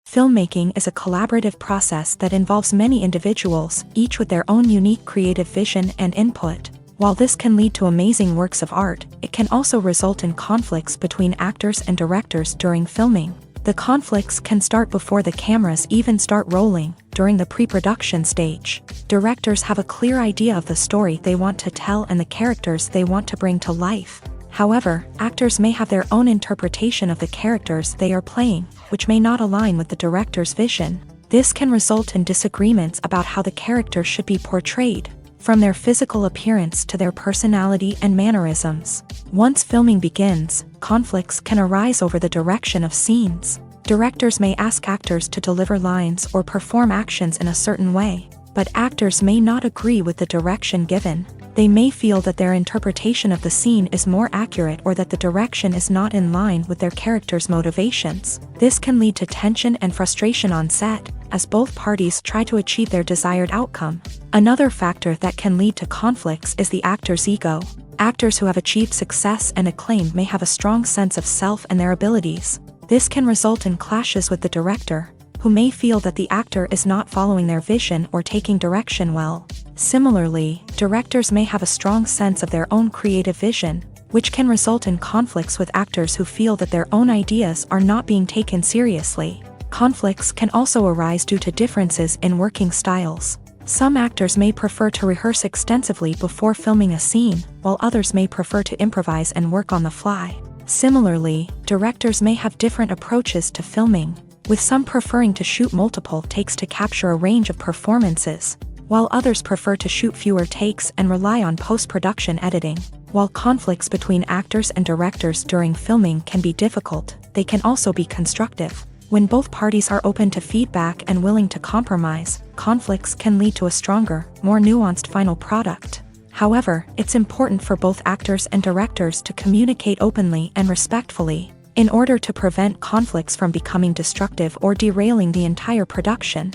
Speaker 1: Filmmaking is a collaborative process that involves many individuals, each with their own unique creative vision and input. While this can lead to amazing works of art, it can also result in conflicts between actors and directors during filming. The conflicts can start before the cameras even start rolling, during the pre-production stage. Directors have a clear idea of the story they want to tell and the characters they want to bring to life. However, actors may have their own interpretation of the characters they are playing, which may not align with the director's vision. This can result in disagreements about how the character should be portrayed, from their physical appearance to their personality and mannerisms. Once filming begins, conflicts can arise over the direction of scenes. Directors may ask actors to deliver lines or perform actions in a certain way, but actors may not agree with the direction given. They may feel that their interpretation of the scene is more accurate or that the direction is not in line with their character's motivations. This can lead to tension and frustration on set, as both parties try to achieve their desired outcome. Another factor that can lead to conflicts is the actor's ego. Actors who have achieved success and acclaim may have a strong sense of self and their abilities. This can result in clashes with the director, who may feel that the actor is not following their vision or taking direction well. Similarly, directors may have a strong sense of their own creative vision, which can result in conflicts with actors who feel that their own ideas are not being taken seriously. Conflicts can also arise due to differences in working styles. Some actors may prefer to rehearse extensively before filming a scene, while others may prefer to improvise and work on the fly. Similarly, directors may have different approaches to filming, with some preferring to shoot multiple takes to capture a range of performances, while others prefer to shoot fewer takes and rely on post-production editing. While conflicts between actors and directors during filming can be difficult, they can also be constructive. When both parties are open to feedback and willing to compromise, conflicts can lead to a stronger, more nuanced final product. However, it's important for both actors and directors to communicate openly and respectfully, in order to prevent conflicts from becoming destructive or derailing the entire production.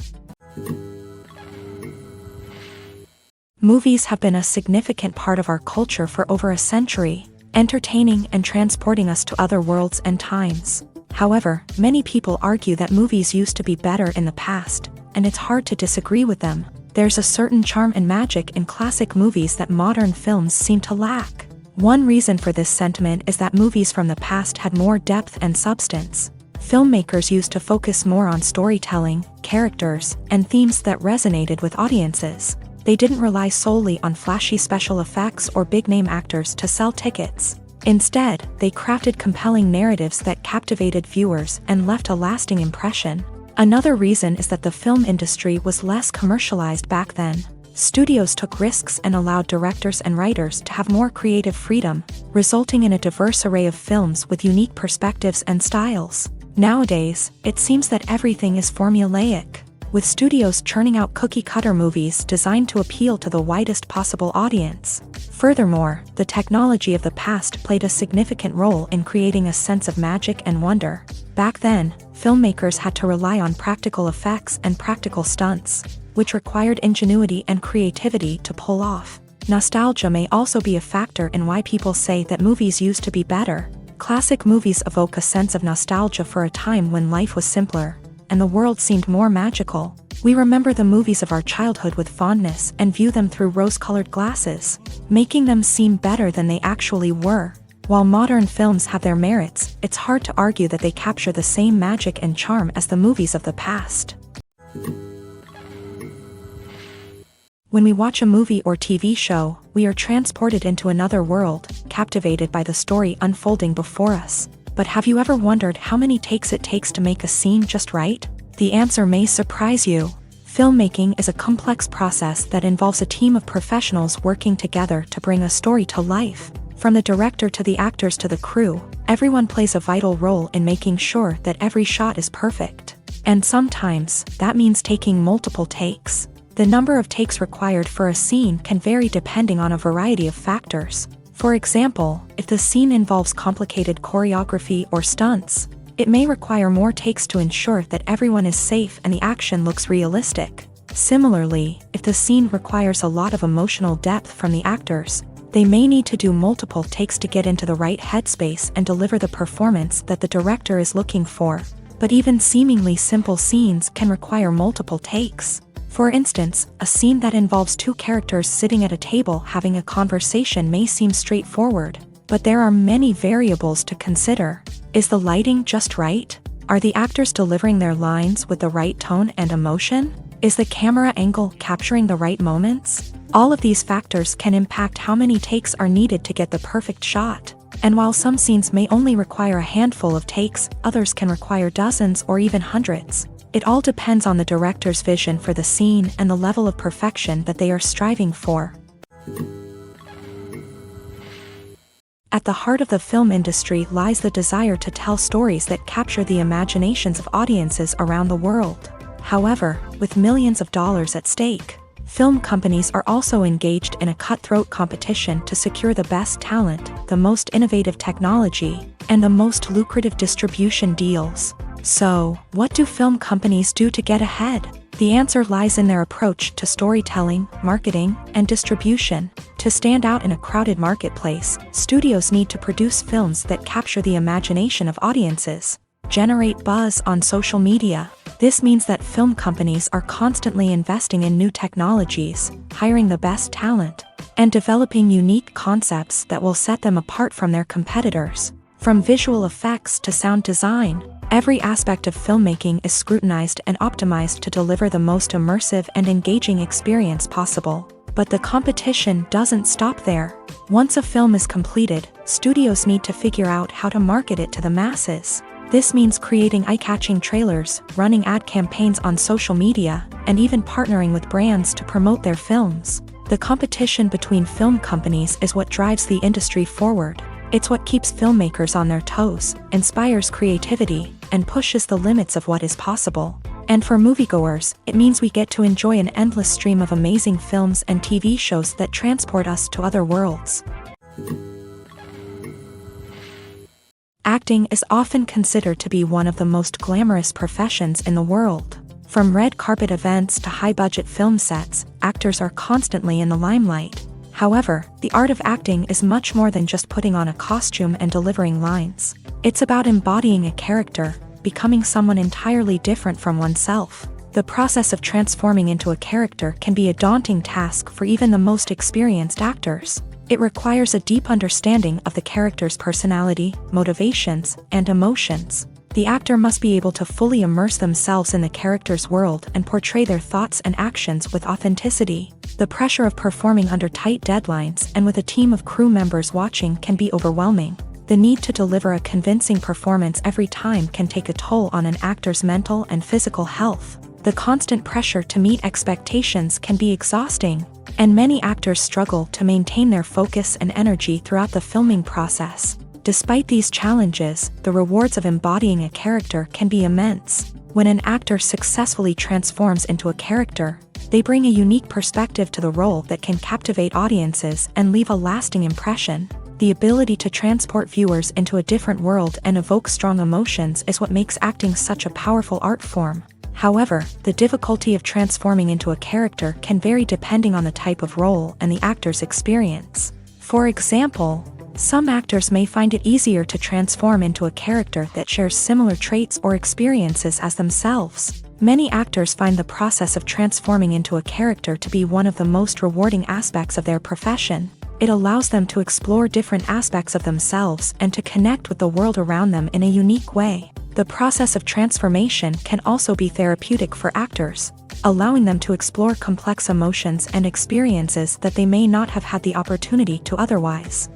Speaker 1: Movies have been a significant part of our culture for over a century, entertaining and transporting us to other worlds and times. However, many people argue that movies used to be better in the past, and it's hard to disagree with them. There's a certain charm and magic in classic movies that modern films seem to lack. One reason for this sentiment is that movies from the past had more depth and substance. Filmmakers used to focus more on storytelling, characters, and themes that resonated with audiences. They didn't rely solely on flashy special effects or big-name actors to sell tickets. Instead, they crafted compelling narratives that captivated viewers and left a lasting impression. Another reason is that the film industry was less commercialized back then. Studios took risks and allowed directors and writers to have more creative freedom, resulting in a diverse array of films with unique perspectives and styles. Nowadays, it seems that everything is formulaic, with studios churning out cookie-cutter movies designed to appeal to the widest possible audience. Furthermore, the technology of the past played a significant role in creating a sense of magic and wonder. Back then, filmmakers had to rely on practical effects and practical stunts, which required ingenuity and creativity to pull off. Nostalgia may also be a factor in why people say that movies used to be better. Classic movies evoke a sense of nostalgia for a time when life was simpler, and the world seemed more magical. We remember the movies of our childhood with fondness and view them through rose-colored glasses, making them seem better than they actually were. While modern films have their merits, it's hard to argue that they capture the same magic and charm as the movies of the past. When we watch a movie or TV show, we are transported into another world, captivated by the story unfolding before us. But have you ever wondered how many takes it takes to make a scene just right? The answer may surprise you. Filmmaking is a complex process that involves a team of professionals working together to bring a story to life. From the director to the actors to the crew, everyone plays a vital role in making sure that every shot is perfect. And sometimes, that means taking multiple takes. The number of takes required for a scene can vary depending on a variety of factors. For example, if the scene involves complicated choreography or stunts, it may require more takes to ensure that everyone is safe and the action looks realistic. Similarly, if the scene requires a lot of emotional depth from the actors, they may need to do multiple takes to get into the right headspace and deliver the performance that the director is looking for. But even seemingly simple scenes can require multiple takes. For instance, a scene that involves two characters sitting at a table having a conversation may seem straightforward, but there are many variables to consider. Is the lighting just right? Are the actors delivering their lines with the right tone and emotion? Is the camera angle capturing the right moments? All of these factors can impact how many takes are needed to get the perfect shot. And while some scenes may only require a handful of takes, others can require dozens or even hundreds. It all depends on the director's vision for the scene and the level of perfection that they are striving for. At the heart of the film industry lies the desire to tell stories that capture the imaginations of audiences around the world. However, with millions of dollars at stake, film companies are also engaged in a cutthroat competition to secure the best talent, the most innovative technology, and the most lucrative distribution deals. So, what do film companies do to get ahead? The answer lies in their approach to storytelling, marketing, and distribution. To stand out in a crowded marketplace, studios need to produce films that capture the imagination of audiences, generate buzz on social media. This means that film companies are constantly investing in new technologies, hiring the best talent, and developing unique concepts that will set them apart from their competitors. From visual effects to sound design, every aspect of filmmaking is scrutinized and optimized to deliver the most immersive and engaging experience possible. But the competition doesn't stop there. Once a film is completed, studios need to figure out how to market it to the masses. This means creating eye-catching trailers, running ad campaigns on social media, and even partnering with brands to promote their films. The competition between film companies is what drives the industry forward. It's what keeps filmmakers on their toes, inspires creativity, and pushes the limits of what is possible. And for moviegoers, it means we get to enjoy an endless stream of amazing films and TV shows that transport us to other worlds. Acting is often considered to be one of the most glamorous professions in the world. From red carpet events to high-budget film sets, actors are constantly in the limelight. However, the art of acting is much more than just putting on a costume and delivering lines. It's about embodying a character, becoming someone entirely different from oneself. The process of transforming into a character can be a daunting task for even the most experienced actors. It requires a deep understanding of the character's personality, motivations, and emotions. The actor must be able to fully immerse themselves in the character's world and portray their thoughts and actions with authenticity. The pressure of performing under tight deadlines and with a team of crew members watching can be overwhelming. The need to deliver a convincing performance every time can take a toll on an actor's mental and physical health. The constant pressure to meet expectations can be exhausting, and many actors struggle to maintain their focus and energy throughout the filming process. Despite these challenges, the rewards of embodying a character can be immense. When an actor successfully transforms into a character, they bring a unique perspective to the role that can captivate audiences and leave a lasting impression. The ability to transport viewers into a different world and evoke strong emotions is what makes acting such a powerful art form. However, the difficulty of transforming into a character can vary depending on the type of role and the actor's experience. For example, some actors may find it easier to transform into a character that shares similar traits or experiences as themselves. Many actors find the process of transforming into a character to be one of the most rewarding aspects of their profession. It allows them to explore different aspects of themselves and to connect with the world around them in a unique way. The process of transformation can also be therapeutic for actors, allowing them to explore complex emotions and experiences that they may not have had the opportunity to otherwise.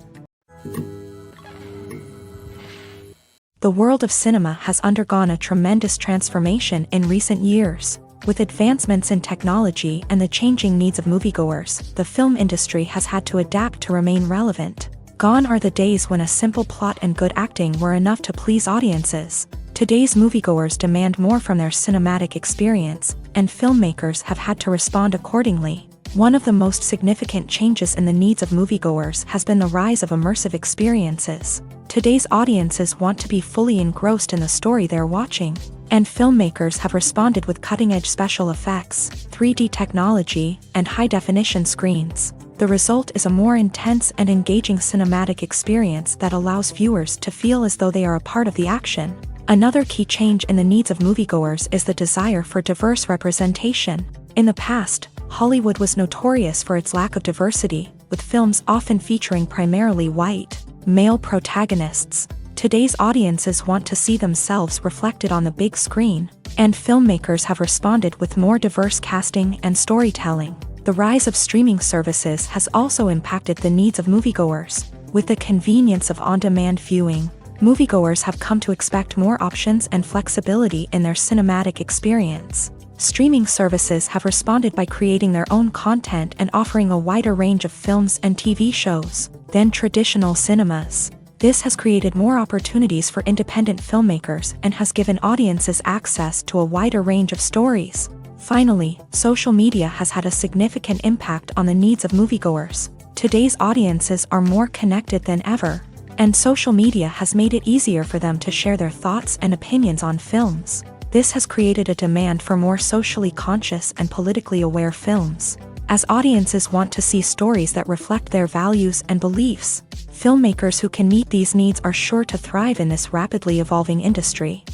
Speaker 1: The world of cinema has undergone a tremendous transformation in recent years. With advancements in technology and the changing needs of moviegoers, the film industry has had to adapt to remain relevant. Gone are the days when a simple plot and good acting were enough to please audiences. Today's moviegoers demand more from their cinematic experience, and filmmakers have had to respond accordingly. One of the most significant changes in the needs of moviegoers has been the rise of immersive experiences. Today's audiences want to be fully engrossed in the story they're watching, and filmmakers have responded with cutting-edge special effects, 3D technology, and high-definition screens. The result is a more intense and engaging cinematic experience that allows viewers to feel as though they are a part of the action. Another key change in the needs of moviegoers is the desire for diverse representation. In the past, Hollywood was notorious for its lack of diversity, with films often featuring primarily white, male protagonists. Today's audiences want to see themselves reflected on the big screen, and filmmakers have responded with more diverse casting and storytelling. The rise of streaming services has also impacted the needs of moviegoers. With the convenience of on-demand viewing, moviegoers have come to expect more options and flexibility in their cinematic experience. Streaming services have responded by creating their own content and offering a wider range of films and TV shows than traditional cinemas. This has created more opportunities for independent filmmakers and has given audiences access to a wider range of stories. Finally, social media has had a significant impact on the needs of moviegoers. Today's audiences are more connected than ever, and social media has made it easier for them to share their thoughts and opinions on films. This has created a demand for more socially conscious and politically aware films. As audiences want to see stories that reflect their values and beliefs, filmmakers who can meet these needs are sure to thrive in this rapidly evolving industry.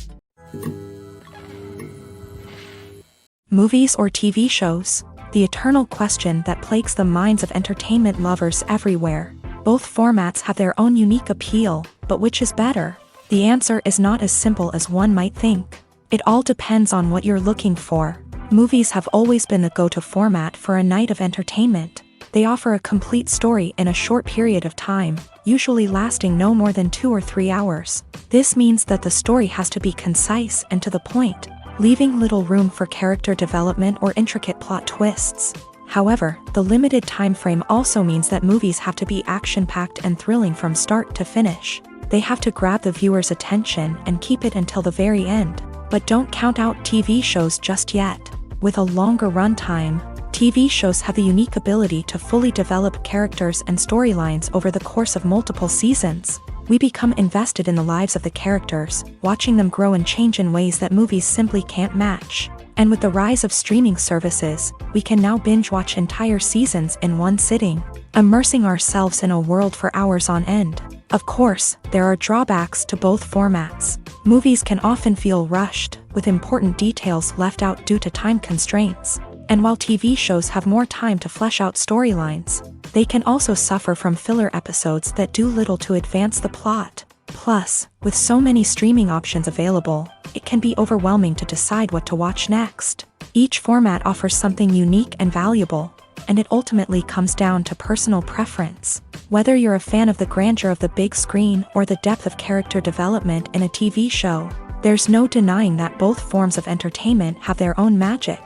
Speaker 1: Movies or TV shows? The eternal question that plagues the minds of entertainment lovers everywhere. Both formats have their own unique appeal, but which is better? The answer is not as simple as one might think. It all depends on what you're looking for. Movies have always been the go-to format for a night of entertainment. They offer a complete story in a short period of time, usually lasting no more than 2 or 3 hours. This means that the story has to be concise and to the point, leaving little room for character development or intricate plot twists. However, the limited time frame also means that movies have to be action-packed and thrilling from start to finish. They have to grab the viewer's attention and keep it until the very end. But don't count out TV shows just yet. With a longer runtime, TV shows have the unique ability to fully develop characters and storylines over the course of multiple seasons. We become invested in the lives of the characters, watching them grow and change in ways that movies simply can't match. And with the rise of streaming services, we can now binge-watch entire seasons in one sitting, immersing ourselves in a world for hours on end. Of course, there are drawbacks to both formats. Movies can often feel rushed, with important details left out due to time constraints. And while TV shows have more time to flesh out storylines, they can also suffer from filler episodes that do little to advance the plot. Plus, with so many streaming options available, it can be overwhelming to decide what to watch next. Each format offers something unique and valuable, and it ultimately comes down to personal preference. Whether you're a fan of the grandeur of the big screen or the depth of character development in a TV show, there's no denying that both forms of entertainment have their own magic.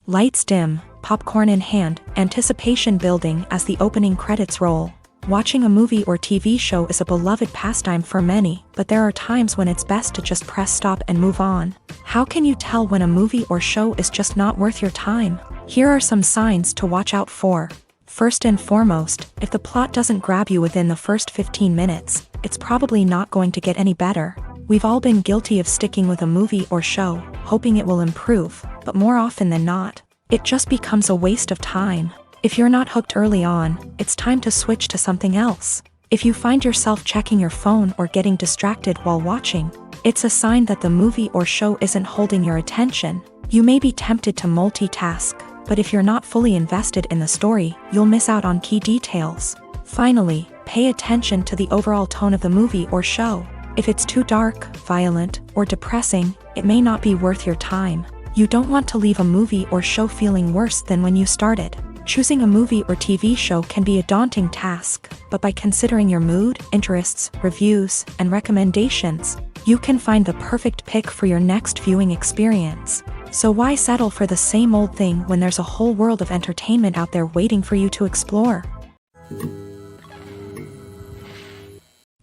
Speaker 1: Lights dim, popcorn in hand, anticipation building as the opening credits roll. Watching a movie or TV show is a beloved pastime for many, but there are times when it's best to just press stop and move on. How can you tell when a movie or show is just not worth your time? Here are some signs to watch out for. First and foremost, if the plot doesn't grab you within the first 15 minutes, it's probably not going to get any better. We've all been guilty of sticking with a movie or show, hoping it will improve, but more often than not, it just becomes a waste of time. If you're not hooked early on, it's time to switch to something else. If you find yourself checking your phone or getting distracted while watching, it's a sign that the movie or show isn't holding your attention. You may be tempted to multitask, but if you're not fully invested in the story, you'll miss out on key details. Finally, pay attention to the overall tone of the movie or show. If it's too dark, violent, or depressing, it may not be worth your time. You don't want to leave a movie or show feeling worse than when you started. Choosing a movie or TV show can be a daunting task, but by considering your mood, interests, reviews, and recommendations, you can find the perfect pick for your next viewing experience. So why settle for the same old thing when there's a whole world of entertainment out there waiting for you to explore?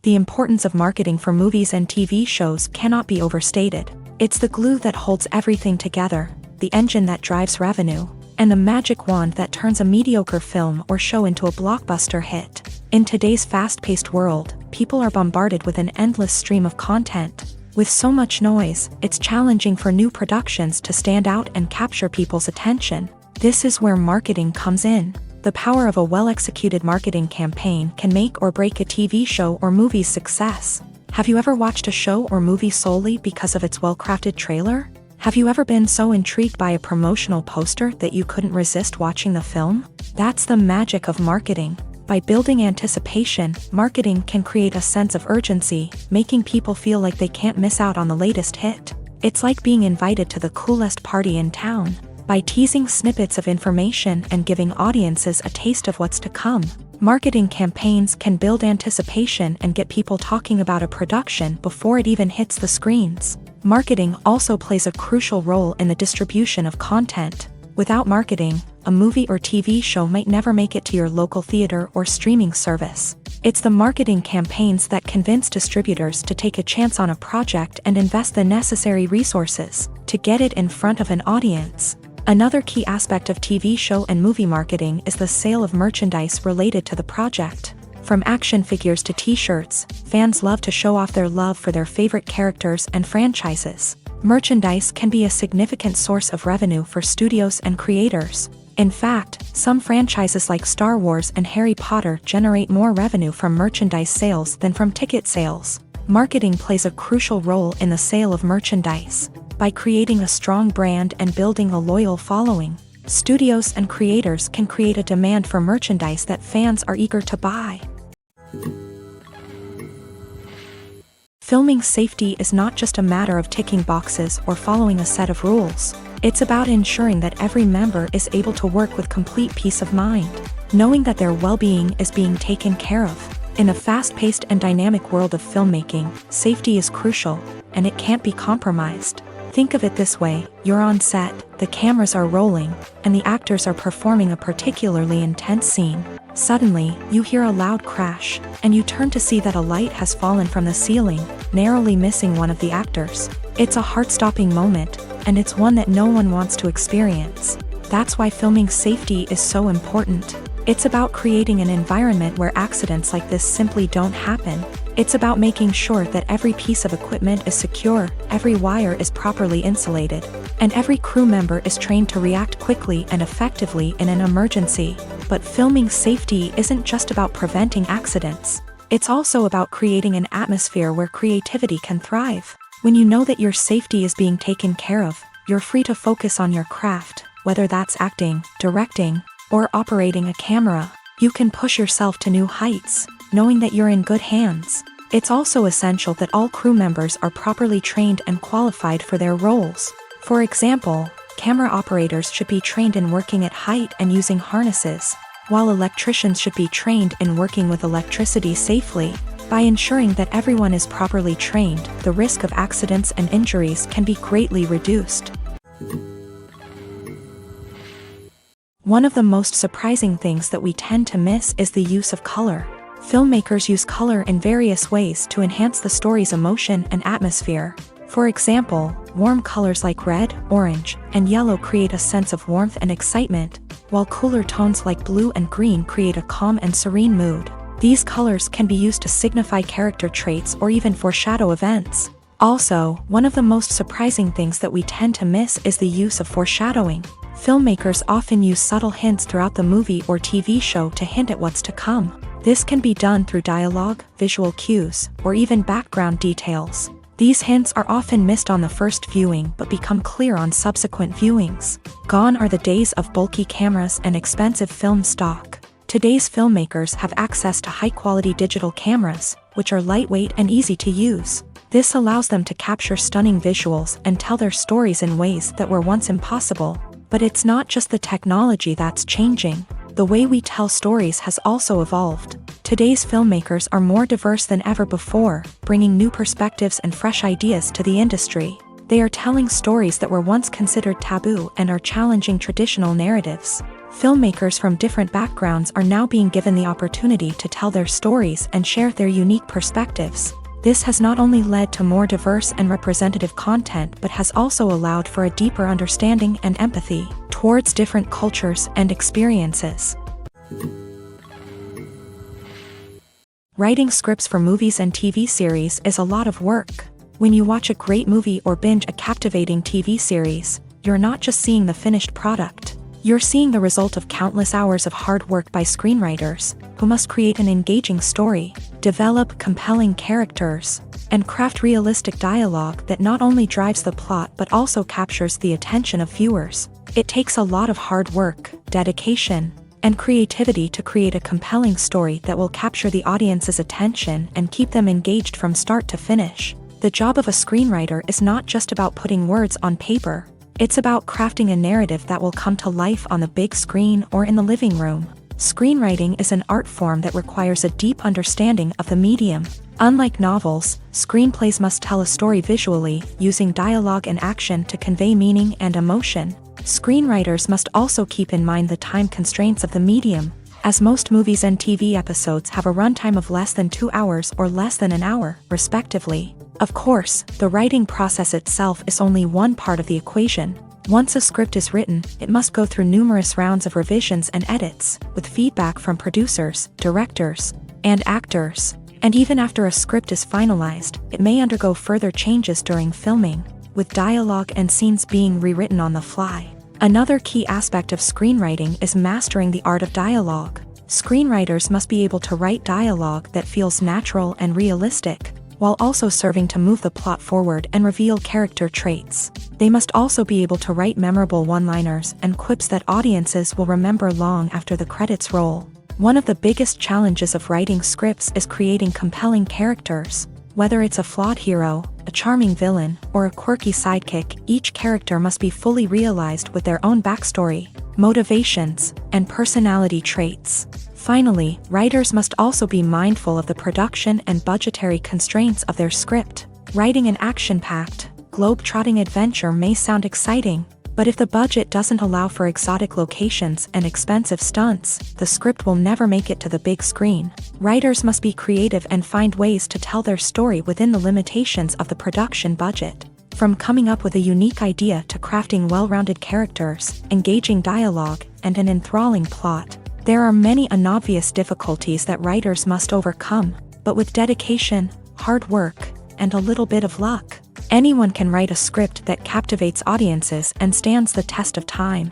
Speaker 1: The importance of marketing for movies and TV shows cannot be overstated. It's the glue that holds everything together, the engine that drives revenue, and the magic wand that turns a mediocre film or show into a blockbuster hit. In today's fast-paced world, people are bombarded with an endless stream of content. With so much noise, it's challenging for new productions to stand out and capture people's attention. This is where marketing comes in. The power of a well-executed marketing campaign can make or break a TV show or movie's success. Have you ever watched a show or movie solely because of its well-crafted trailer? Have you ever been so intrigued by a promotional poster that you couldn't resist watching the film? That's the magic of marketing. By building anticipation, marketing can create a sense of urgency, making people feel like they can't miss out on the latest hit. It's like being invited to the coolest party in town. By teasing snippets of information and giving audiences a taste of what's to come, marketing campaigns can build anticipation and get people talking about a production before it even hits the screens. Marketing also plays a crucial role in the distribution of content. Without marketing, a movie or TV show might never make it to your local theater or streaming service. It's the marketing campaigns that convince distributors to take a chance on a project and invest the necessary resources to get it in front of an audience. Another key aspect of TV show and movie marketing is the sale of merchandise related to the project. From action figures to t-shirts, fans love to show off their love for their favorite characters and franchises. Merchandise can be a significant source of revenue for studios and creators. In fact, some franchises like Star Wars and Harry Potter generate more revenue from merchandise sales than from ticket sales. Marketing plays a crucial role in the sale of merchandise. By creating a strong brand and building a loyal following, studios and creators can create a demand for merchandise that fans are eager to buy. Filming safety is not just a matter of ticking boxes or following a set of rules. It's about ensuring that every member is able to work with complete peace of mind, knowing that their well-being is being taken care of. In a fast-paced and dynamic world of filmmaking, safety is crucial, and it can't be compromised. Think of it this way: you're on set, the cameras are rolling, and the actors are performing a particularly intense scene. Suddenly, you hear a loud crash, and you turn to see that a light has fallen from the ceiling, narrowly missing one of the actors. It's a heart-stopping moment, and it's one that no one wants to experience. That's why filming safety is so important. It's about creating an environment where accidents like this simply don't happen. It's about making sure that every piece of equipment is secure, every wire is properly insulated, and every crew member is trained to react quickly and effectively in an emergency. But filming safety isn't just about preventing accidents. It's also about creating an atmosphere where creativity can thrive. When you know that your safety is being taken care of, you're free to focus on your craft, whether that's acting, directing, or operating a camera. You can push yourself to new heights, knowing that you're in good hands. It's also essential that all crew members are properly trained and qualified for their roles. For example, camera operators should be trained in working at height and using harnesses, while electricians should be trained in working with electricity safely. By ensuring that everyone is properly trained, the risk of accidents and injuries can be greatly reduced. One of the most surprising things that we tend to miss is the use of color. Filmmakers use color in various ways to enhance the story's emotion and atmosphere. For example, warm colors like red, orange, and yellow create a sense of warmth and excitement, while cooler tones like blue and green create a calm and serene mood. These colors can be used to signify character traits or even foreshadow events. Also, one of the most surprising things that we tend to miss is the use of foreshadowing. Filmmakers often use subtle hints throughout the movie or TV show to hint at what's to come. This can be done through dialogue, visual cues, or even background details. These hints are often missed on the first viewing but become clear on subsequent viewings. Gone are the days of bulky cameras and expensive film stock. Today's filmmakers have access to high-quality digital cameras, which are lightweight and easy to use. This allows them to capture stunning visuals and tell their stories in ways that were once impossible. But it's not just the technology that's changing. The way we tell stories has also evolved. Today's filmmakers are more diverse than ever before, bringing new perspectives and fresh ideas to the industry. They are telling stories that were once considered taboo and are challenging traditional narratives. Filmmakers from different backgrounds are now being given the opportunity to tell their stories and share their unique perspectives. This has not only led to more diverse and representative content but has also allowed for a deeper understanding and empathy towards different cultures and experiences. Writing scripts for movies and TV series is a lot of work. When you watch a great movie or binge a captivating TV series, you're not just seeing the finished product. You're seeing the result of countless hours of hard work by screenwriters, who must create an engaging story, develop compelling characters, and craft realistic dialogue that not only drives the plot but also captures the attention of viewers. It takes a lot of hard work, dedication, and creativity to create a compelling story that will capture the audience's attention and keep them engaged from start to finish. The job of a screenwriter is not just about putting words on paper. It's about crafting a narrative that will come to life on the big screen or in the living room. Screenwriting is an art form that requires a deep understanding of the medium. Unlike novels, screenplays must tell a story visually, using dialogue and action to convey meaning and emotion. Screenwriters must also keep in mind the time constraints of the medium, as most movies and TV episodes have a runtime of less than 2 hours or less than an hour, respectively. Of course, the writing process itself is only one part of the equation. Once a script is written, it must go through numerous rounds of revisions and edits, with feedback from producers, directors, and actors. And even after a script is finalized, it may undergo further changes during filming, with dialogue and scenes being rewritten on the fly. Another key aspect of screenwriting is mastering the art of dialogue. Screenwriters must be able to write dialogue that feels natural and realistic, while also serving to move the plot forward and reveal character traits. They must also be able to write memorable one-liners and quips that audiences will remember long after the credits roll. One of the biggest challenges of writing scripts is creating compelling characters. Whether it's a flawed hero, a charming villain, or a quirky sidekick, each character must be fully realized with their own backstory, motivations, and personality traits. Finally, writers must also be mindful of the production and budgetary constraints of their script. Writing an action-packed, globe-trotting adventure may sound exciting, but if the budget doesn't allow for exotic locations and expensive stunts, the script will never make it to the big screen. Writers must be creative and find ways to tell their story within the limitations of the production budget. From coming up with a unique idea to crafting well-rounded characters, engaging dialogue, and an enthralling plot, there are many unobvious difficulties that writers must overcome, but with dedication, hard work, and a little bit of luck, anyone can write a script that captivates audiences and stands the test of time.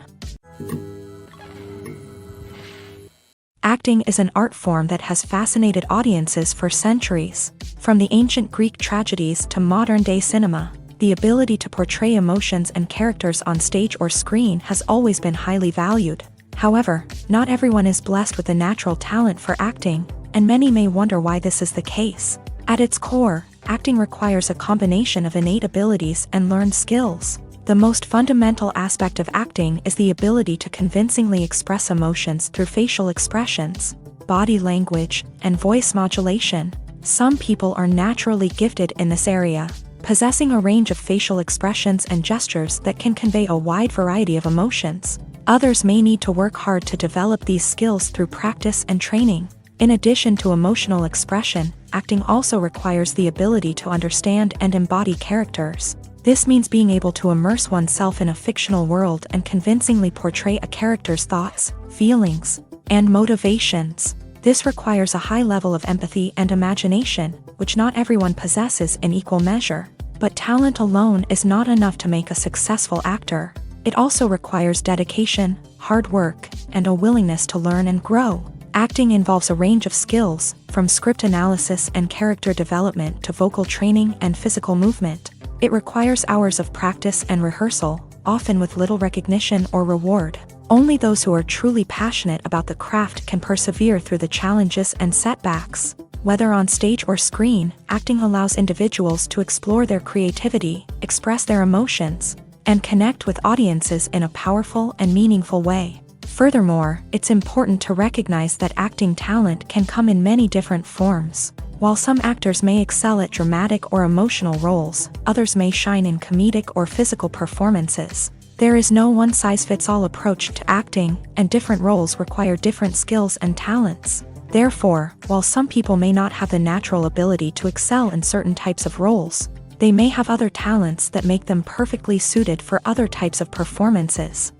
Speaker 1: Acting is an art form that has fascinated audiences for centuries. From the ancient Greek tragedies to modern-day cinema, the ability to portray emotions and characters on stage or screen has always been highly valued. However, not everyone is blessed with a natural talent for acting, and many may wonder why this is the case. At its core, acting requires a combination of innate abilities and learned skills. The most fundamental aspect of acting is the ability to convincingly express emotions through facial expressions, body language, and voice modulation. Some people are naturally gifted in this area, possessing a range of facial expressions and gestures that can convey a wide variety of emotions. Others may need to work hard to develop these skills through practice and training. In addition to emotional expression, acting also requires the ability to understand and embody characters. This means being able to immerse oneself in a fictional world and convincingly portray a character's thoughts, feelings, and motivations. This requires a high level of empathy and imagination, which not everyone possesses in equal measure. But talent alone is not enough to make a successful actor. It also requires dedication, hard work, and a willingness to learn and grow. Acting involves a range of skills, from script analysis and character development to vocal training and physical movement. It requires hours of practice and rehearsal, often with little recognition or reward. Only those who are truly passionate about the craft can persevere through the challenges and setbacks. Whether on stage or screen, acting allows individuals to explore their creativity, express their emotions, and connect with audiences in a powerful and meaningful way. Furthermore, it's important to recognize that acting talent can come in many different forms. While some actors may excel at dramatic or emotional roles, others may shine in comedic or physical performances. There is no one-size-fits-all approach to acting, and different roles require different skills and talents. Therefore, while some people may not have the natural ability to excel in certain types of roles, they may have other talents that make them perfectly suited for other types of performances.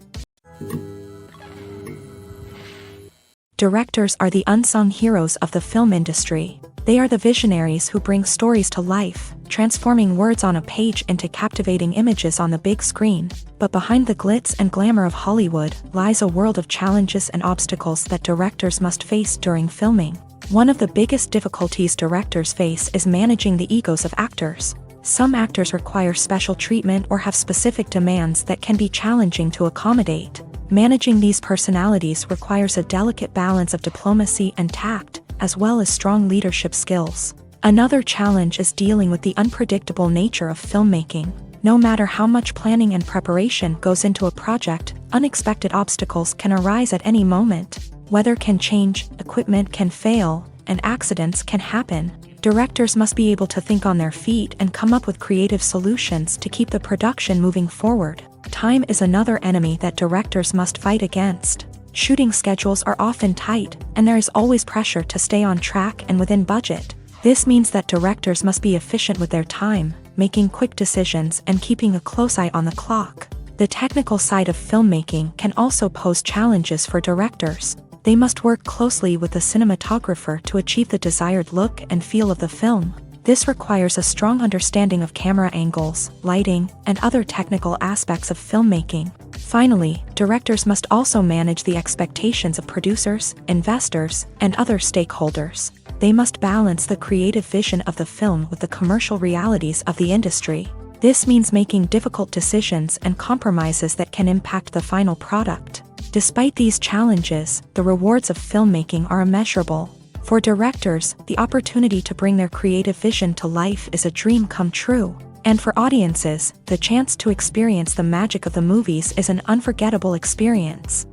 Speaker 1: Directors are the unsung heroes of the film industry. They are the visionaries who bring stories to life, transforming words on a page into captivating images on the big screen. But behind the glitz and glamour of Hollywood lies a world of challenges and obstacles that directors must face during filming. One of the biggest difficulties directors face is managing the egos of actors. Some actors require special treatment or have specific demands that can be challenging to accommodate. Managing these personalities requires a delicate balance of diplomacy and tact, as well as strong leadership skills. Another challenge is dealing with the unpredictable nature of filmmaking. No matter how much planning and preparation goes into a project, unexpected obstacles can arise at any moment. Weather can change, equipment can fail, and accidents can happen. Directors must be able to think on their feet and come up with creative solutions to keep the production moving forward. Time is another enemy that directors must fight against. Shooting schedules are often tight, and there is always pressure to stay on track and within budget. This means that directors must be efficient with their time, making quick decisions and keeping a close eye on the clock. The technical side of filmmaking can also pose challenges for directors. They must work closely with the cinematographer to achieve the desired look and feel of the film. This requires a strong understanding of camera angles, lighting, and other technical aspects of filmmaking. Finally, directors must also manage the expectations of producers, investors, and other stakeholders. They must balance the creative vision of the film with the commercial realities of the industry. This means making difficult decisions and compromises that can impact the final product. Despite these challenges, the rewards of filmmaking are immeasurable. For directors, the opportunity to bring their creative vision to life is a dream come true. And for audiences, the chance to experience the magic of the movies is an unforgettable experience.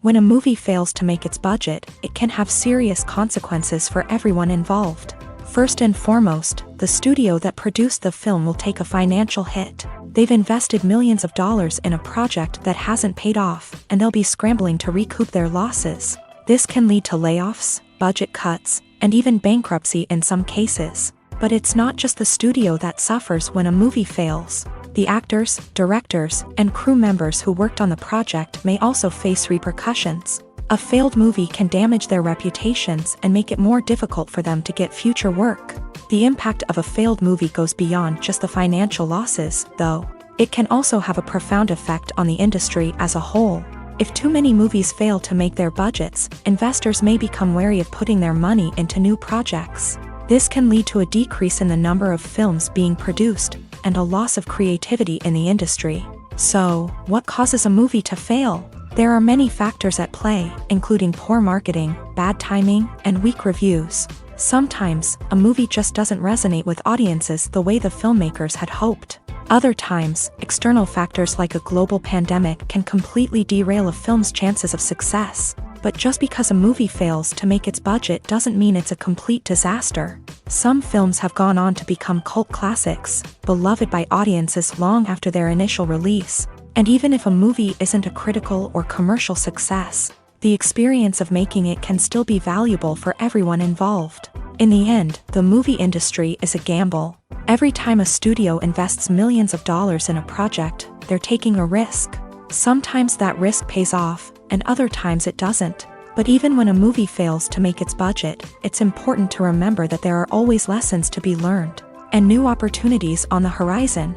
Speaker 1: When a movie fails to make its budget, it can have serious consequences for everyone involved. First and foremost, the studio that produced the film will take a financial hit. They've invested millions of dollars in a project that hasn't paid off, and they'll be scrambling to recoup their losses. This can lead to layoffs, budget cuts, and even bankruptcy in some cases. But it's not just the studio that suffers when a movie fails. The actors, directors, and crew members who worked on the project may also face repercussions. A failed movie can damage their reputations and make it more difficult for them to get future work. The impact of a failed movie goes beyond just the financial losses, though. It can also have a profound effect on the industry as a whole. If too many movies fail to make their budgets, investors may become wary of putting their money into new projects. This can lead to a decrease in the number of films being produced, and a loss of creativity in the industry. So, what causes a movie to fail? There are many factors at play, including poor marketing, bad timing, and weak reviews. Sometimes, a movie just doesn't resonate with audiences the way the filmmakers had hoped. Other times, external factors like a global pandemic can completely derail a film's chances of success. But just because a movie fails to make its budget doesn't mean it's a complete disaster. Some films have gone on to become cult classics, beloved by audiences long after their initial release. And even if a movie isn't a critical or commercial success, the experience of making it can still be valuable for everyone involved. In the end, the movie industry is a gamble. Every time a studio invests millions of dollars in a project, they're taking a risk. Sometimes that risk pays off, and other times it doesn't. But even when a movie fails to make its budget, it's important to remember that there are always lessons to be learned, and new opportunities on the horizon.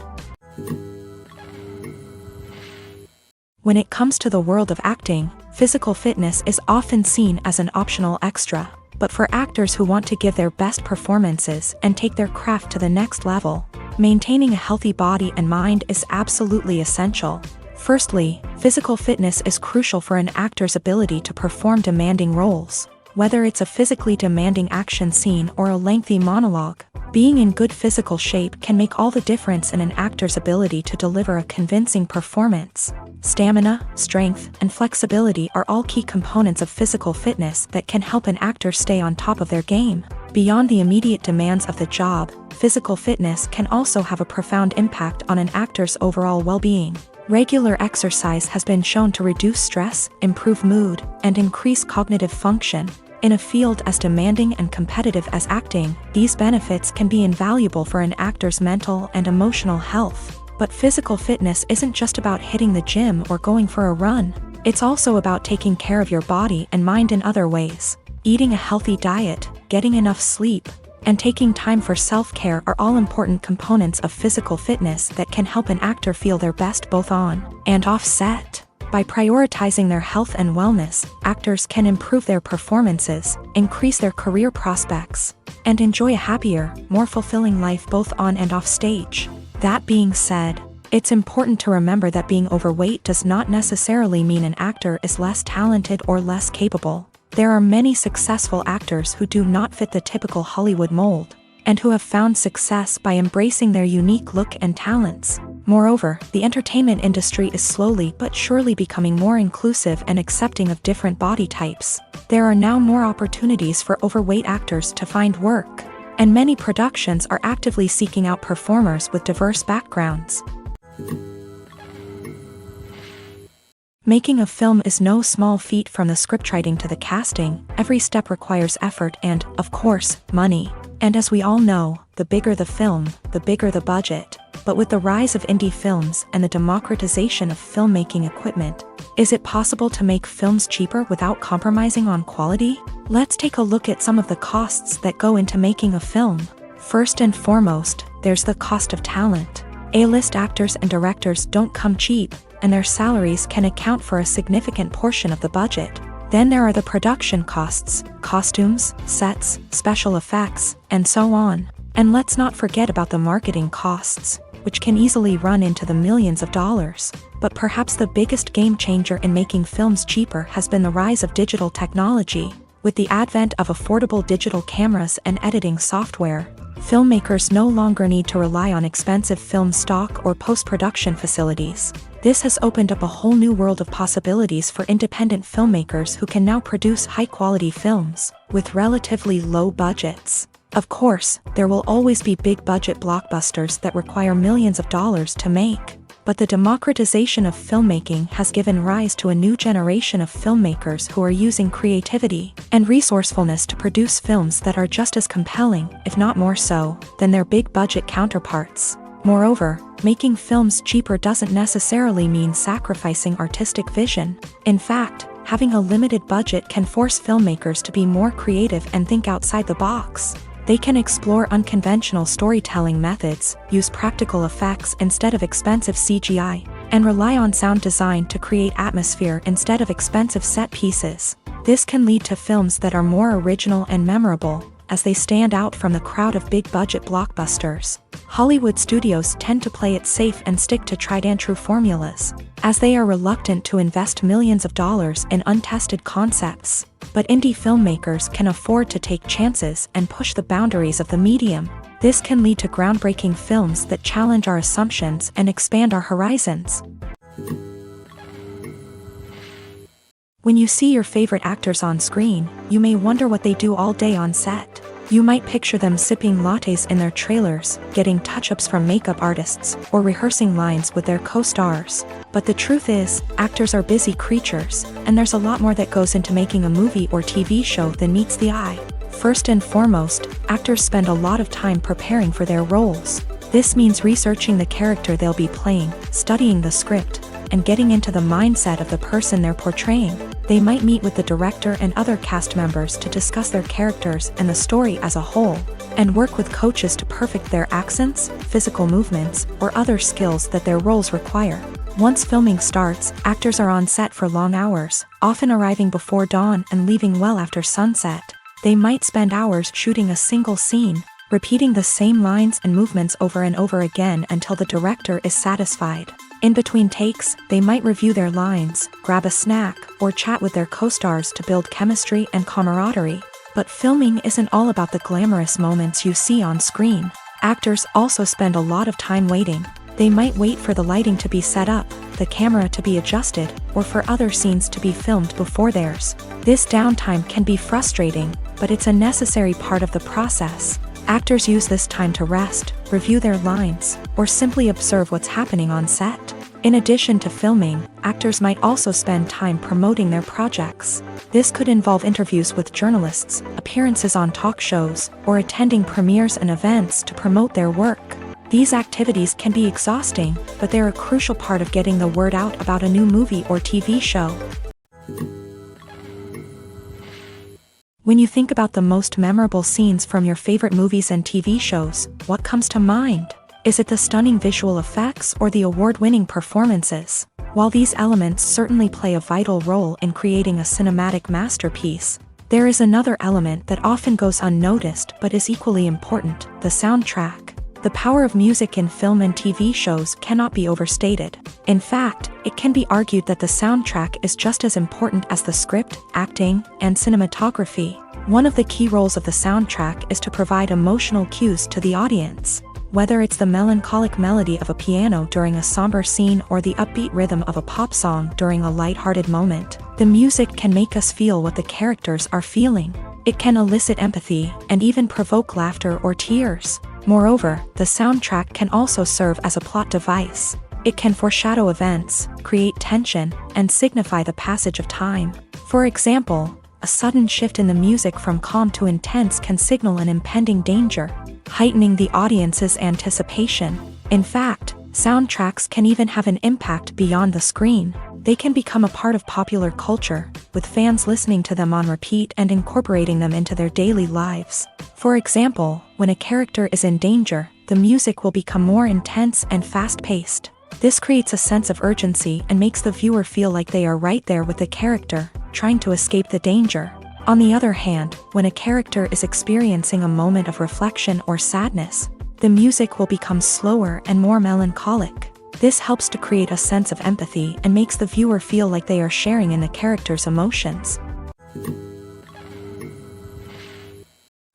Speaker 1: When it comes to the world of acting, physical fitness is often seen as an optional extra. But for actors who want to give their best performances and take their craft to the next level, maintaining a healthy body and mind is absolutely essential. Firstly, physical fitness is crucial for an actor's ability to perform demanding roles. Whether it's a physically demanding action scene or a lengthy monologue, being in good physical shape can make all the difference in an actor's ability to deliver a convincing performance. Stamina, strength, and flexibility are all key components of physical fitness that can help an actor stay on top of their game. Beyond the immediate demands of the job, physical fitness can also have a profound impact on an actor's overall well-being. Regular exercise has been shown to reduce stress, improve mood, and increase cognitive function. In a field as demanding and competitive as acting, these benefits can be invaluable for an actor's mental and emotional health. But physical fitness isn't just about hitting the gym or going for a run. It's also about taking care of your body and mind in other ways. Eating a healthy diet, getting enough sleep, and taking time for self-care are all important components of physical fitness that can help an actor feel their best both on and off set. By prioritizing their health and wellness, actors can improve their performances, increase their career prospects, and enjoy a happier, more fulfilling life both on and off stage. That being said, it's important to remember that being overweight does not necessarily mean an actor is less talented or less capable. There are many successful actors who do not fit the typical Hollywood mold, and who have found success by embracing their unique look and talents. Moreover, the entertainment industry is slowly but surely becoming more inclusive and accepting of different body types. There are now more opportunities for overweight actors to find work, and many productions are actively seeking out performers with diverse backgrounds. Making a film is no small feat. From the scriptwriting to the casting, every step requires effort and, of course, money. And as we all know, the bigger the film, the bigger the budget. But with the rise of indie films and the democratization of filmmaking equipment, is it possible to make films cheaper without compromising on quality? Let's take a look at some of the costs that go into making a film. First and foremost, there's the cost of talent. A-list actors and directors don't come cheap, and their salaries can account for a significant portion of the budget. Then there are the production costs, costumes, sets, special effects, and so on. And let's not forget about the marketing costs, which can easily run into the millions of dollars. But perhaps the biggest game changer in making films cheaper has been the rise of digital technology. With the advent of affordable digital cameras and editing software, filmmakers no longer need to rely on expensive film stock or post-production facilities. This has opened up a whole new world of possibilities for independent filmmakers who can now produce high-quality films with relatively low budgets. Of course, there will always be big-budget blockbusters that require millions of dollars to make. But the democratization of filmmaking has given rise to a new generation of filmmakers who are using creativity and resourcefulness to produce films that are just as compelling, if not more so, than their big-budget counterparts. Moreover, making films cheaper doesn't necessarily mean sacrificing artistic vision. In fact, having a limited budget can force filmmakers to be more creative and think outside the box. They can explore unconventional storytelling methods, use practical effects instead of expensive CGI, and rely on sound design to create atmosphere instead of expensive set pieces. This can lead to films that are more original and memorable, as they stand out from the crowd of big-budget blockbusters. Hollywood studios tend to play it safe and stick to tried-and-true formulas, as they are reluctant to invest millions of dollars in untested concepts. But indie filmmakers can afford to take chances and push the boundaries of the medium. This can lead to groundbreaking films that challenge our assumptions and expand our horizons. When you see your favorite actors on screen, you may wonder what they do all day on set. You might picture them sipping lattes in their trailers, getting touch-ups from makeup artists, or rehearsing lines with their co-stars. But the truth is, actors are busy creatures, and there's a lot more that goes into making a movie or TV show than meets the eye. First and foremost, actors spend a lot of time preparing for their roles. This means researching the character they'll be playing, studying the script, and getting into the mindset of the person they're portraying. They might meet with the director and other cast members to discuss their characters and the story as a whole, and work with coaches to perfect their accents, physical movements, or other skills that their roles require. Once filming starts, actors are on set for long hours, often arriving before dawn and leaving well after sunset. They might spend hours shooting a single scene, repeating the same lines and movements over and over again until the director is satisfied. In between takes, they might review their lines, grab a snack, or chat with their co-stars to build chemistry and camaraderie. But filming isn't all about the glamorous moments you see on screen. Actors also spend a lot of time waiting. They might wait for the lighting to be set up, the camera to be adjusted, or for other scenes to be filmed before theirs. This downtime can be frustrating, but it's a necessary part of the process. Actors use this time to rest, review their lines, or simply observe what's happening on set. In addition to filming, actors might also spend time promoting their projects. This could involve interviews with journalists, appearances on talk shows, or attending premieres and events to promote their work. These activities can be exhausting, but they're a crucial part of getting the word out about a new movie or TV show. When you think about the most memorable scenes from your favorite movies and TV shows, what comes to mind? Is it the stunning visual effects or the award-winning performances? While these elements certainly play a vital role in creating a cinematic masterpiece, there is another element that often goes unnoticed but is equally important: the soundtrack. The power of music in film and TV shows cannot be overstated. In fact, it can be argued that the soundtrack is just as important as the script, acting, and cinematography. One of the key roles of the soundtrack is to provide emotional cues to the audience. Whether it's the melancholic melody of a piano during a somber scene or the upbeat rhythm of a pop song during a light-hearted moment, the music can make us feel what the characters are feeling. It can elicit empathy and even provoke laughter or tears. Moreover, the soundtrack can also serve as a plot device. It can foreshadow events, create tension, and signify the passage of time. For example, a sudden shift in the music from calm to intense can signal an impending danger, heightening the audience's anticipation. In fact, soundtracks can even have an impact beyond the screen. They can become a part of popular culture, with fans listening to them on repeat and incorporating them into their daily lives. For example, when a character is in danger, the music will become more intense and fast-paced. This creates a sense of urgency and makes the viewer feel like they are right there with the character, trying to escape the danger. On the other hand, when a character is experiencing a moment of reflection or sadness, the music will become slower and more melancholic. This helps to create a sense of empathy and makes the viewer feel like they are sharing in the character's emotions.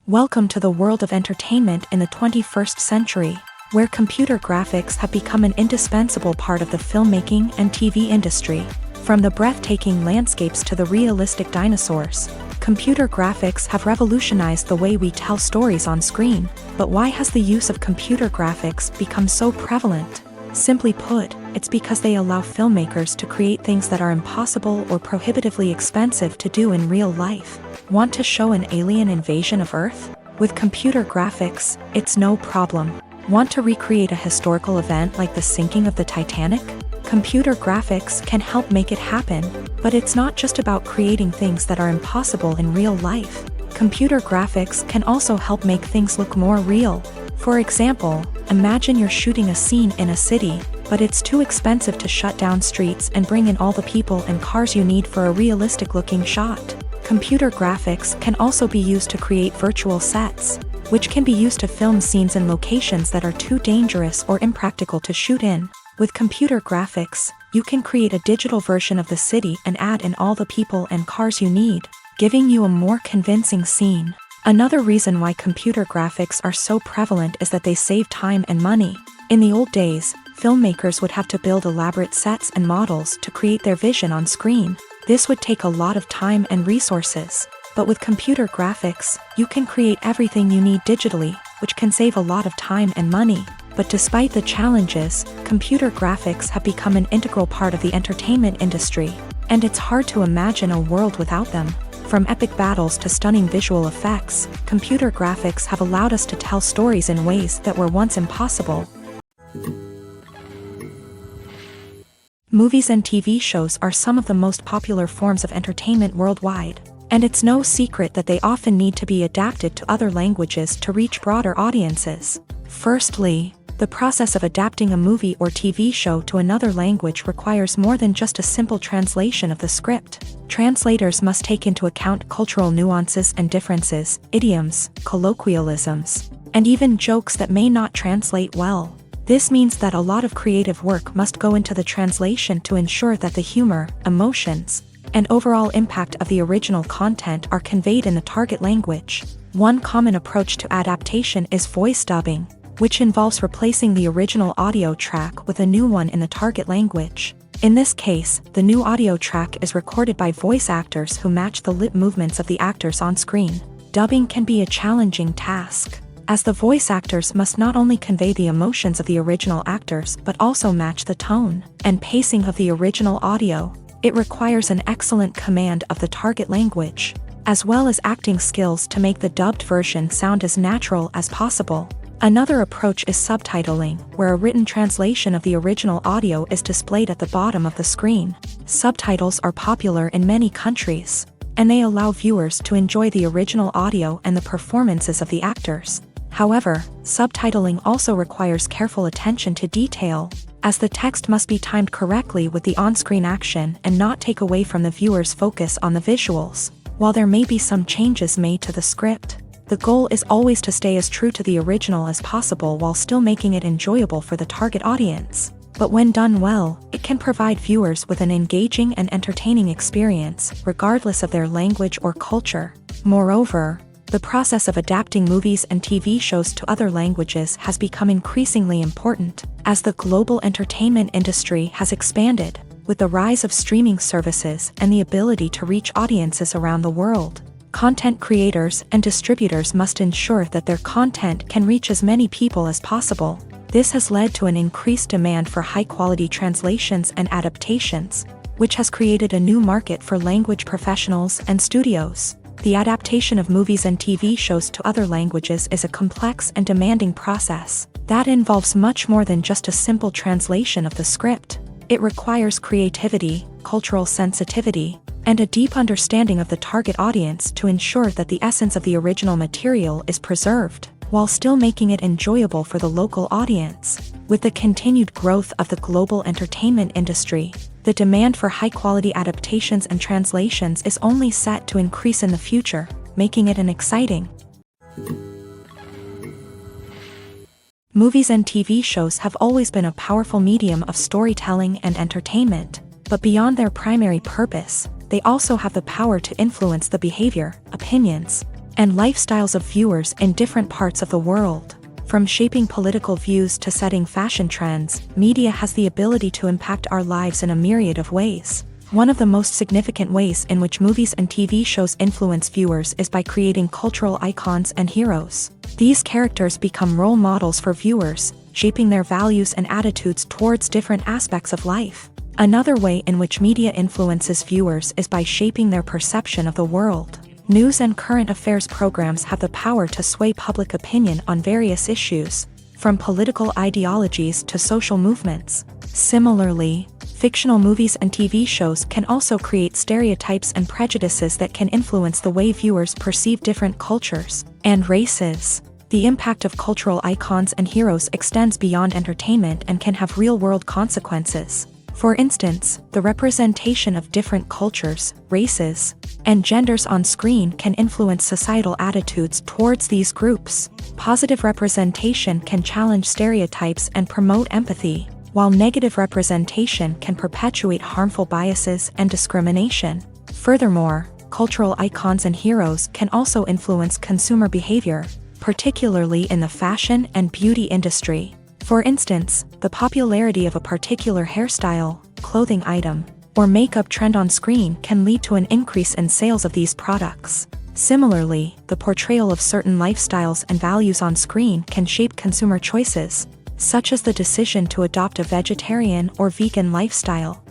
Speaker 1: Welcome to the world of entertainment in the 21st century, where computer graphics have become an indispensable part of the filmmaking and TV industry. From the breathtaking landscapes to the realistic dinosaurs, computer graphics have revolutionized the way we tell stories on screen. But why has the use of computer graphics become so prevalent? Simply put, it's because they allow filmmakers to create things that are impossible or prohibitively expensive to do in real life. Want to show an alien invasion of Earth? With computer graphics, it's no problem. Want to recreate a historical event like the sinking of the Titanic? Computer graphics can help make it happen, but it's not just about creating things that are impossible in real life. Computer graphics can also help make things look more real. For example, imagine you're shooting a scene in a city, but it's too expensive to shut down streets and bring in all the people and cars you need for a realistic-looking shot. Computer graphics can also be used to create virtual sets, which can be used to film scenes in locations that are too dangerous or impractical to shoot in. With computer graphics, you can create a digital version of the city and add in all the people and cars you need, giving you a more convincing scene. Another reason why computer graphics are so prevalent is that they save time and money. In the old days, filmmakers would have to build elaborate sets and models to create their vision on screen. This would take a lot of time and resources. But with computer graphics, you can create everything you need digitally, which can save a lot of time and money. But despite the challenges, computer graphics have become an integral part of the entertainment industry, and it's hard to imagine a world without them. From epic battles to stunning visual effects, computer graphics have allowed us to tell stories in ways that were once impossible. Movies and TV shows are some of the most popular forms of entertainment worldwide, and it's no secret that they often need to be adapted to other languages to reach broader audiences. Firstly, the process of adapting a movie or TV show to another language requires more than just a simple translation of the script. Translators must take into account cultural nuances and differences, idioms, colloquialisms, and even jokes that may not translate well. This means that a lot of creative work must go into the translation to ensure that the humor, emotions, and overall impact of the original content are conveyed in the target language. One common approach to adaptation is voice dubbing, which involves replacing the original audio track with a new one in the target language. In this case, the new audio track is recorded by voice actors who match the lip movements of the actors on screen. Dubbing can be a challenging task, as the voice actors must not only convey the emotions of the original actors but also match the tone and pacing of the original audio. It requires an excellent command of the target language, as well as acting skills to make the dubbed version sound as natural as possible. Another approach is subtitling, where a written translation of the original audio is displayed at the bottom of the screen. Subtitles are popular in many countries, and they allow viewers to enjoy the original audio and the performances of the actors. However, subtitling also requires careful attention to detail, as the text must be timed correctly with the on-screen action and not take away from the viewer's focus on the visuals. While there may be some changes made to the script, the goal is always to stay as true to the original as possible while still making it enjoyable for the target audience. But when done well, it can provide viewers with an engaging and entertaining experience, regardless of their language or culture. Moreover, the process of adapting movies and TV shows to other languages has become increasingly important, as the global entertainment industry has expanded, with the rise of streaming services and the ability to reach audiences around the world. Content creators and distributors must ensure that their content can reach as many people as possible. This has led to an increased demand for high-quality translations and adaptations, which has created a new market for language professionals and studios. The adaptation of movies and TV shows to other languages is a complex and demanding process that involves much more than just a simple translation of the script. It requires creativity, cultural sensitivity, and a deep understanding of the target audience to ensure that the essence of the original material is preserved, while still making it enjoyable for the local audience. With the continued growth of the global entertainment industry, the demand for high-quality adaptations and translations is only set to increase in the future, making it an exciting. Movies and TV shows have always been a powerful medium of storytelling and entertainment, but beyond their primary purpose, they also have the power to influence the behavior, opinions, and lifestyles of viewers in different parts of the world. From shaping political views to setting fashion trends, media has the ability to impact our lives in a myriad of ways. One of the most significant ways in which movies and TV shows influence viewers is by creating cultural icons and heroes. These characters become role models for viewers, shaping their values and attitudes towards different aspects of life. Another way in which media influences viewers is by shaping their perception of the world. News and current affairs programs have the power to sway public opinion on various issues, from political ideologies to social movements. Similarly, fictional movies and TV shows can also create stereotypes and prejudices that can influence the way viewers perceive different cultures and races. The impact of cultural icons and heroes extends beyond entertainment and can have real-world consequences. For instance, the representation of different cultures, races, and genders on screen can influence societal attitudes towards these groups. Positive representation can challenge stereotypes and promote empathy, while negative representation can perpetuate harmful biases and discrimination. Furthermore, cultural icons and heroes can also influence consumer behavior, particularly in the fashion and beauty industry. For instance, the popularity of a particular hairstyle, clothing item, or makeup trend on screen can lead to an increase in sales of these products. Similarly, the portrayal of certain lifestyles and values on screen can shape consumer choices, such as the decision to adopt a vegetarian or vegan lifestyle.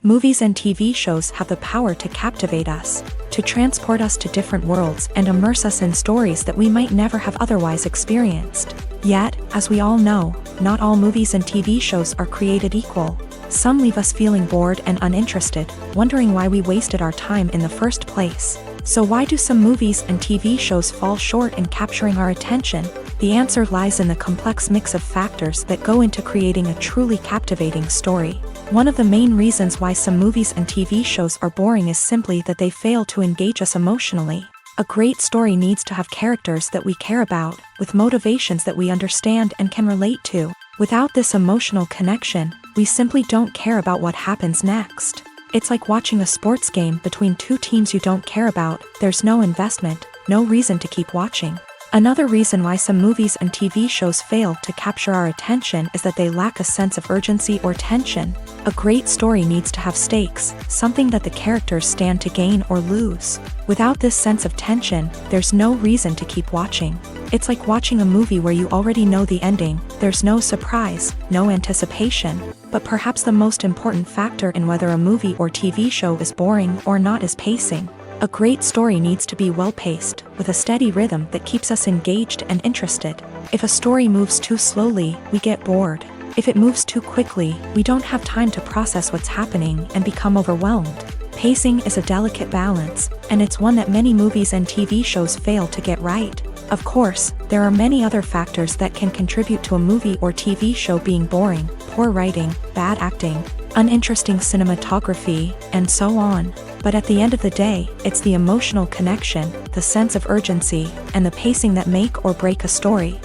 Speaker 1: Movies and TV shows have the power to captivate us, to transport us to different worlds and immerse us in stories that we might never have otherwise experienced. Yet, as we all know, not all movies and TV shows are created equal. Some leave us feeling bored and uninterested, wondering why we wasted our time in the first place. So why do some movies and TV shows fall short in capturing our attention? The answer lies in the complex mix of factors that go into creating a truly captivating story. One of the main reasons why some movies and TV shows are boring is simply that they fail to engage us emotionally. A great story needs to have characters that we care about, with motivations that we understand and can relate to. Without this emotional connection, we simply don't care about what happens next. It's like watching a sports game between two teams you don't care about. There's no investment, no reason to keep watching. Another reason why some movies and TV shows fail to capture our attention is that they lack a sense of urgency or tension. A great story needs to have stakes, something that the characters stand to gain or lose. Without this sense of tension, there's no reason to keep watching. It's like watching a movie where you already know the ending. There's no surprise, no anticipation. But perhaps the most important factor in whether a movie or TV show is boring or not is pacing. A great story needs to be well-paced, with a steady rhythm that keeps us engaged and interested. If a story moves too slowly, we get bored. If it moves too quickly, we don't have time to process what's happening and become overwhelmed. Pacing is a delicate balance, and it's one that many movies and TV shows fail to get right. Of course, there are many other factors that can contribute to a movie or TV show being boring: poor writing, bad acting, uninteresting cinematography, and so on. But at the end of the day, it's the emotional connection, the sense of urgency, and the pacing that make or break a story.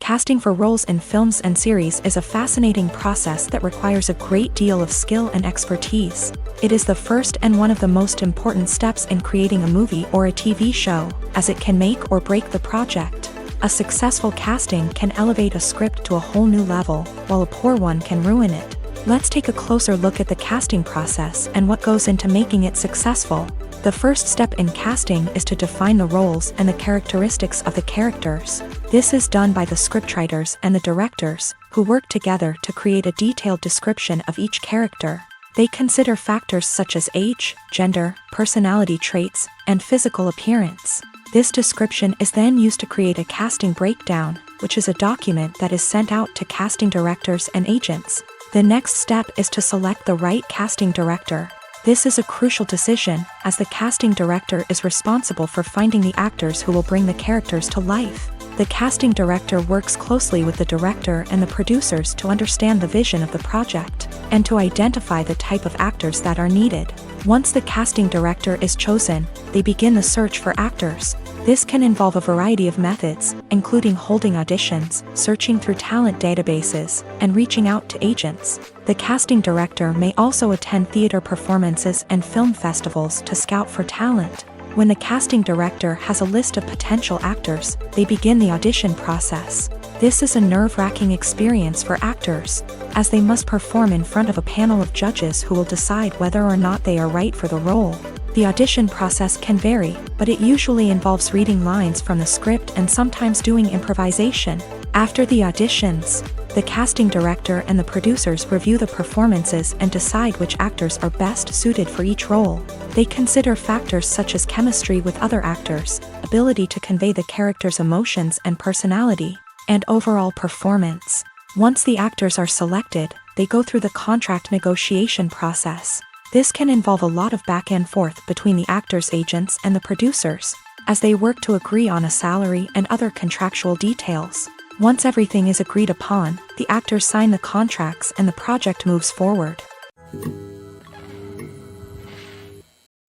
Speaker 1: Casting for roles in films and series is a fascinating process that requires a great deal of skill and expertise. It is the first and one of the most important steps in creating a movie or a TV show, as it can make or break the project. A successful casting can elevate a script to a whole new level, while a poor one can ruin it. Let's take a closer look at the casting process and what goes into making it successful. The first step in casting is to define the roles and the characteristics of the characters. This is done by the scriptwriters and the directors, who work together to create a detailed description of each character. They consider factors such as age, gender, personality traits, and physical appearance. This description is then used to create a casting breakdown, which is a document that is sent out to casting directors and agents. The next step is to select the right casting director. This is a crucial decision, as the casting director is responsible for finding the actors who will bring the characters to life. The casting director works closely with the director and the producers to understand the vision of the project, and to identify the type of actors that are needed. Once the casting director is chosen, they begin the search for actors. This can involve a variety of methods, including holding auditions, searching through talent databases, and reaching out to agents. The casting director may also attend theater performances and film festivals to scout for talent. When the casting director has a list of potential actors, they begin the audition process. This is a nerve-wracking experience for actors, as they must perform in front of a panel of judges who will decide whether or not they are right for the role. The audition process can vary, but it usually involves reading lines from the script and sometimes doing improvisation. After the auditions, the casting director and the producers review the performances and decide which actors are best suited for each role. They consider factors such as chemistry with other actors, ability to convey the character's emotions and personality, and overall performance. Once the actors are selected, they go through the contract negotiation process. This can involve a lot of back and forth between the actors' agents and the producers, as they work to agree on a salary and other contractual details. Once everything is agreed upon, the actors sign the contracts and the project moves forward.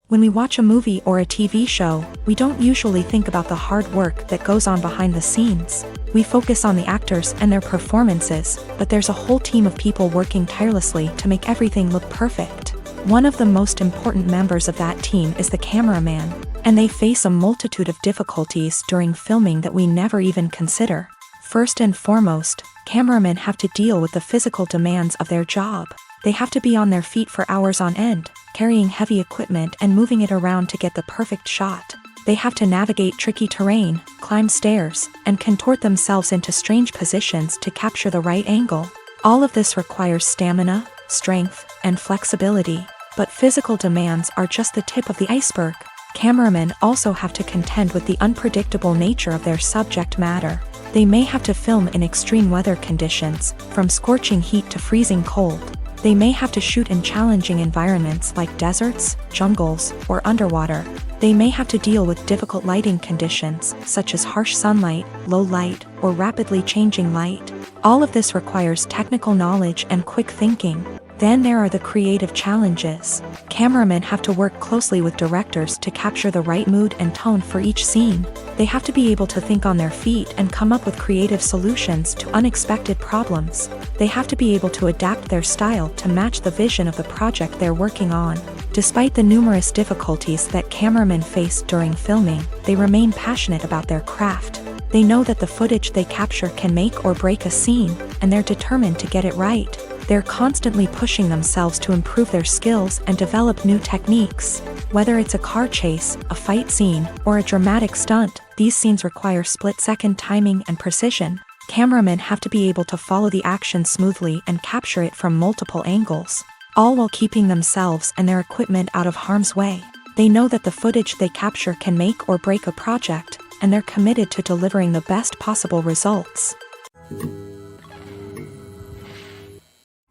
Speaker 1: When we watch a movie or a TV show, we don't usually think about the hard work that goes on behind the scenes. We focus on the actors and their performances, but there's a whole team of people working tirelessly to make everything look perfect. One of the most important members of that team is the cameraman, and they face a multitude of difficulties during filming that we never even consider. First and foremost, cameramen have to deal with the physical demands of their job. They have to be on their feet for hours on end, carrying heavy equipment and moving it around to get the perfect shot. They have to navigate tricky terrain, climb stairs, and contort themselves into strange positions to capture the right angle. All of this requires stamina, strength, and flexibility. But physical demands are just the tip of the iceberg. Cameramen also have to contend with the unpredictable nature of their subject matter. They may have to film in extreme weather conditions, from scorching heat to freezing cold. They may have to shoot in challenging environments like deserts, jungles, or underwater. They may have to deal with difficult lighting conditions, such as harsh sunlight, low light, or rapidly changing light. All of this requires technical knowledge and quick thinking. Then there are the creative challenges. Cameramen have to work closely with directors to capture the right mood and tone for each scene. They have to be able to think on their feet and come up with creative solutions to unexpected problems. They have to be able to adapt their style to match the vision of the project they're working on. Despite the numerous difficulties that cameramen face during filming, they remain passionate about their craft. They know that the footage they capture can make or break a scene, and they're determined to get it right. They're constantly pushing themselves to improve their skills and develop new techniques. Whether it's a car chase, a fight scene, or a dramatic stunt, these scenes require split-second timing and precision. Cameramen have to be able to follow the action smoothly and capture it from multiple angles, all while keeping themselves and their equipment out of harm's way. They know that the footage they capture can make or break a project, and they're committed to delivering the best possible results.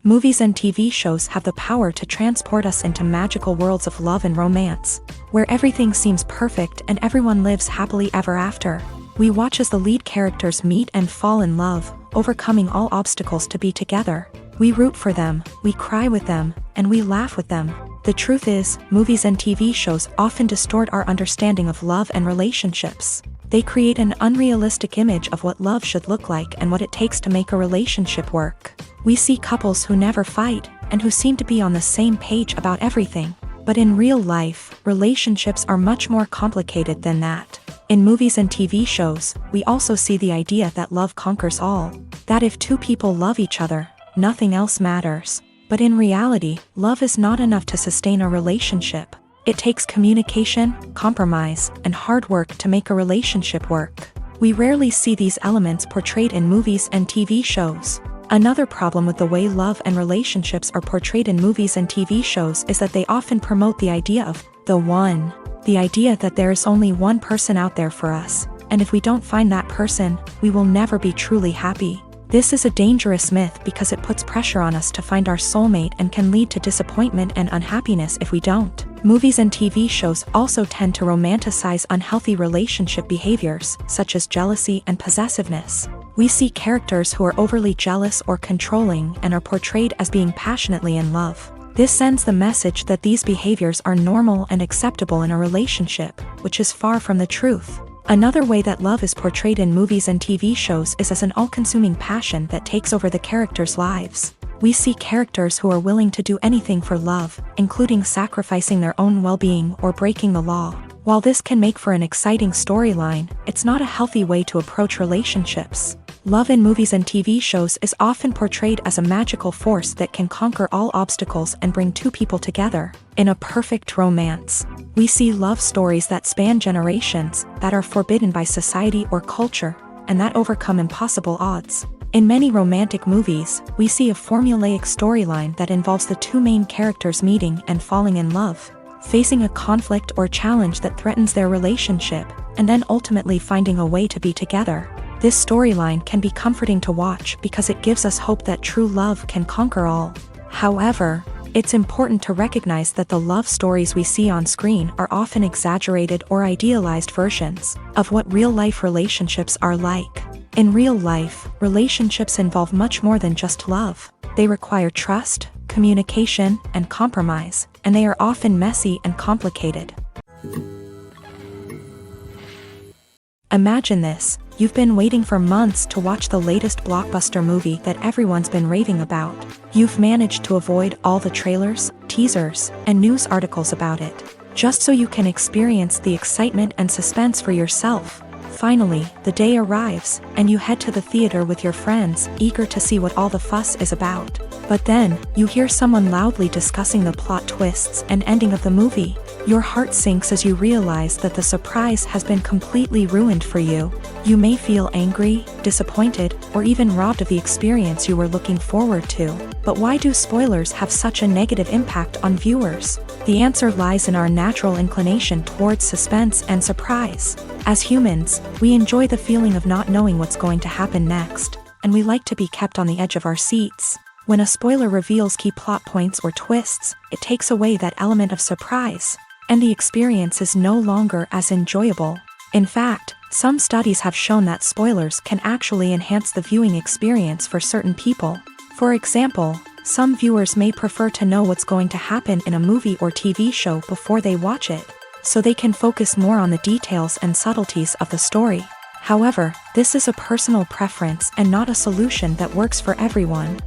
Speaker 1: Movies and TV shows have the power to transport us into magical worlds of love and romance, where everything seems perfect and everyone lives happily ever after. We watch as the lead characters meet and fall in love, overcoming all obstacles to be together. We root for them, we cry with them, and we laugh with them. The truth is, movies and TV shows often distort our understanding of love and relationships. They create an unrealistic image of what love should look like and what it takes to make a relationship work. We see couples who never fight, and who seem to be on the same page about everything. But in real life, relationships are much more complicated than that. In movies and TV shows, we also see the idea that love conquers all. That if two people love each other, nothing else matters. But in reality, love is not enough to sustain a relationship. It takes communication, compromise, and hard work to make a relationship work. We rarely see these elements portrayed in movies and TV shows. Another problem with the way love and relationships are portrayed in movies and TV shows is that they often promote the idea of the one. The idea that there is only one person out there for us, and if we don't find that person, we will never be truly happy. This is a dangerous myth because it puts pressure on us to find our soulmate and can lead to disappointment and unhappiness if we don't. Movies and TV shows also tend to romanticize unhealthy relationship behaviors, such as jealousy and possessiveness. We see characters who are overly jealous or controlling and are portrayed as being passionately in love. This sends the message that these behaviors are normal and acceptable in a relationship, which is far from the truth. Another way that love is portrayed in movies and TV shows is as an all-consuming passion that takes over the characters' lives. We see characters who are willing to do anything for love, including sacrificing their own well-being or breaking the law. While this can make for an exciting storyline, it's not a healthy way to approach relationships. Love in movies and TV shows is often portrayed as a magical force that can conquer all obstacles and bring two people together in a perfect romance. We see love stories that span generations, that are forbidden by society or culture, and that overcome impossible odds. In many romantic movies, we see a formulaic storyline that involves the two main characters meeting and falling in love, facing a conflict or challenge that threatens their relationship, and then ultimately finding a way to be together. This storyline can be comforting to watch because it gives us hope that true love can conquer all. However, it's important to recognize that the love stories we see on screen are often exaggerated or idealized versions of what real-life relationships are like. In real life, relationships involve much more than just love. They require trust, communication, and compromise, and they are often messy and complicated. Imagine this. You've been waiting for months to watch the latest blockbuster movie that everyone's been raving about. You've managed to avoid all the trailers, teasers, and news articles about it, just so you can experience the excitement and suspense for yourself. Finally, the day arrives, and you head to the theater with your friends, eager to see what all the fuss is about. But then, you hear someone loudly discussing the plot twists and ending of the movie. Your heart sinks as you realize that the surprise has been completely ruined for you. You may feel angry, disappointed, or even robbed of the experience you were looking forward to. But why do spoilers have such a negative impact on viewers? The answer lies in our natural inclination towards suspense and surprise. As humans, we enjoy the feeling of not knowing what's going to happen next, and we like to be kept on the edge of our seats. When a spoiler reveals key plot points or twists, it takes away that element of surprise, and the experience is no longer as enjoyable. In fact, some studies have shown that spoilers can actually enhance the viewing experience for certain people. For example, some viewers may prefer to know what's going to happen in a movie or TV show before they watch it, so they can focus more on the details and subtleties of the story. However, this is a personal preference and not a solution that works for everyone.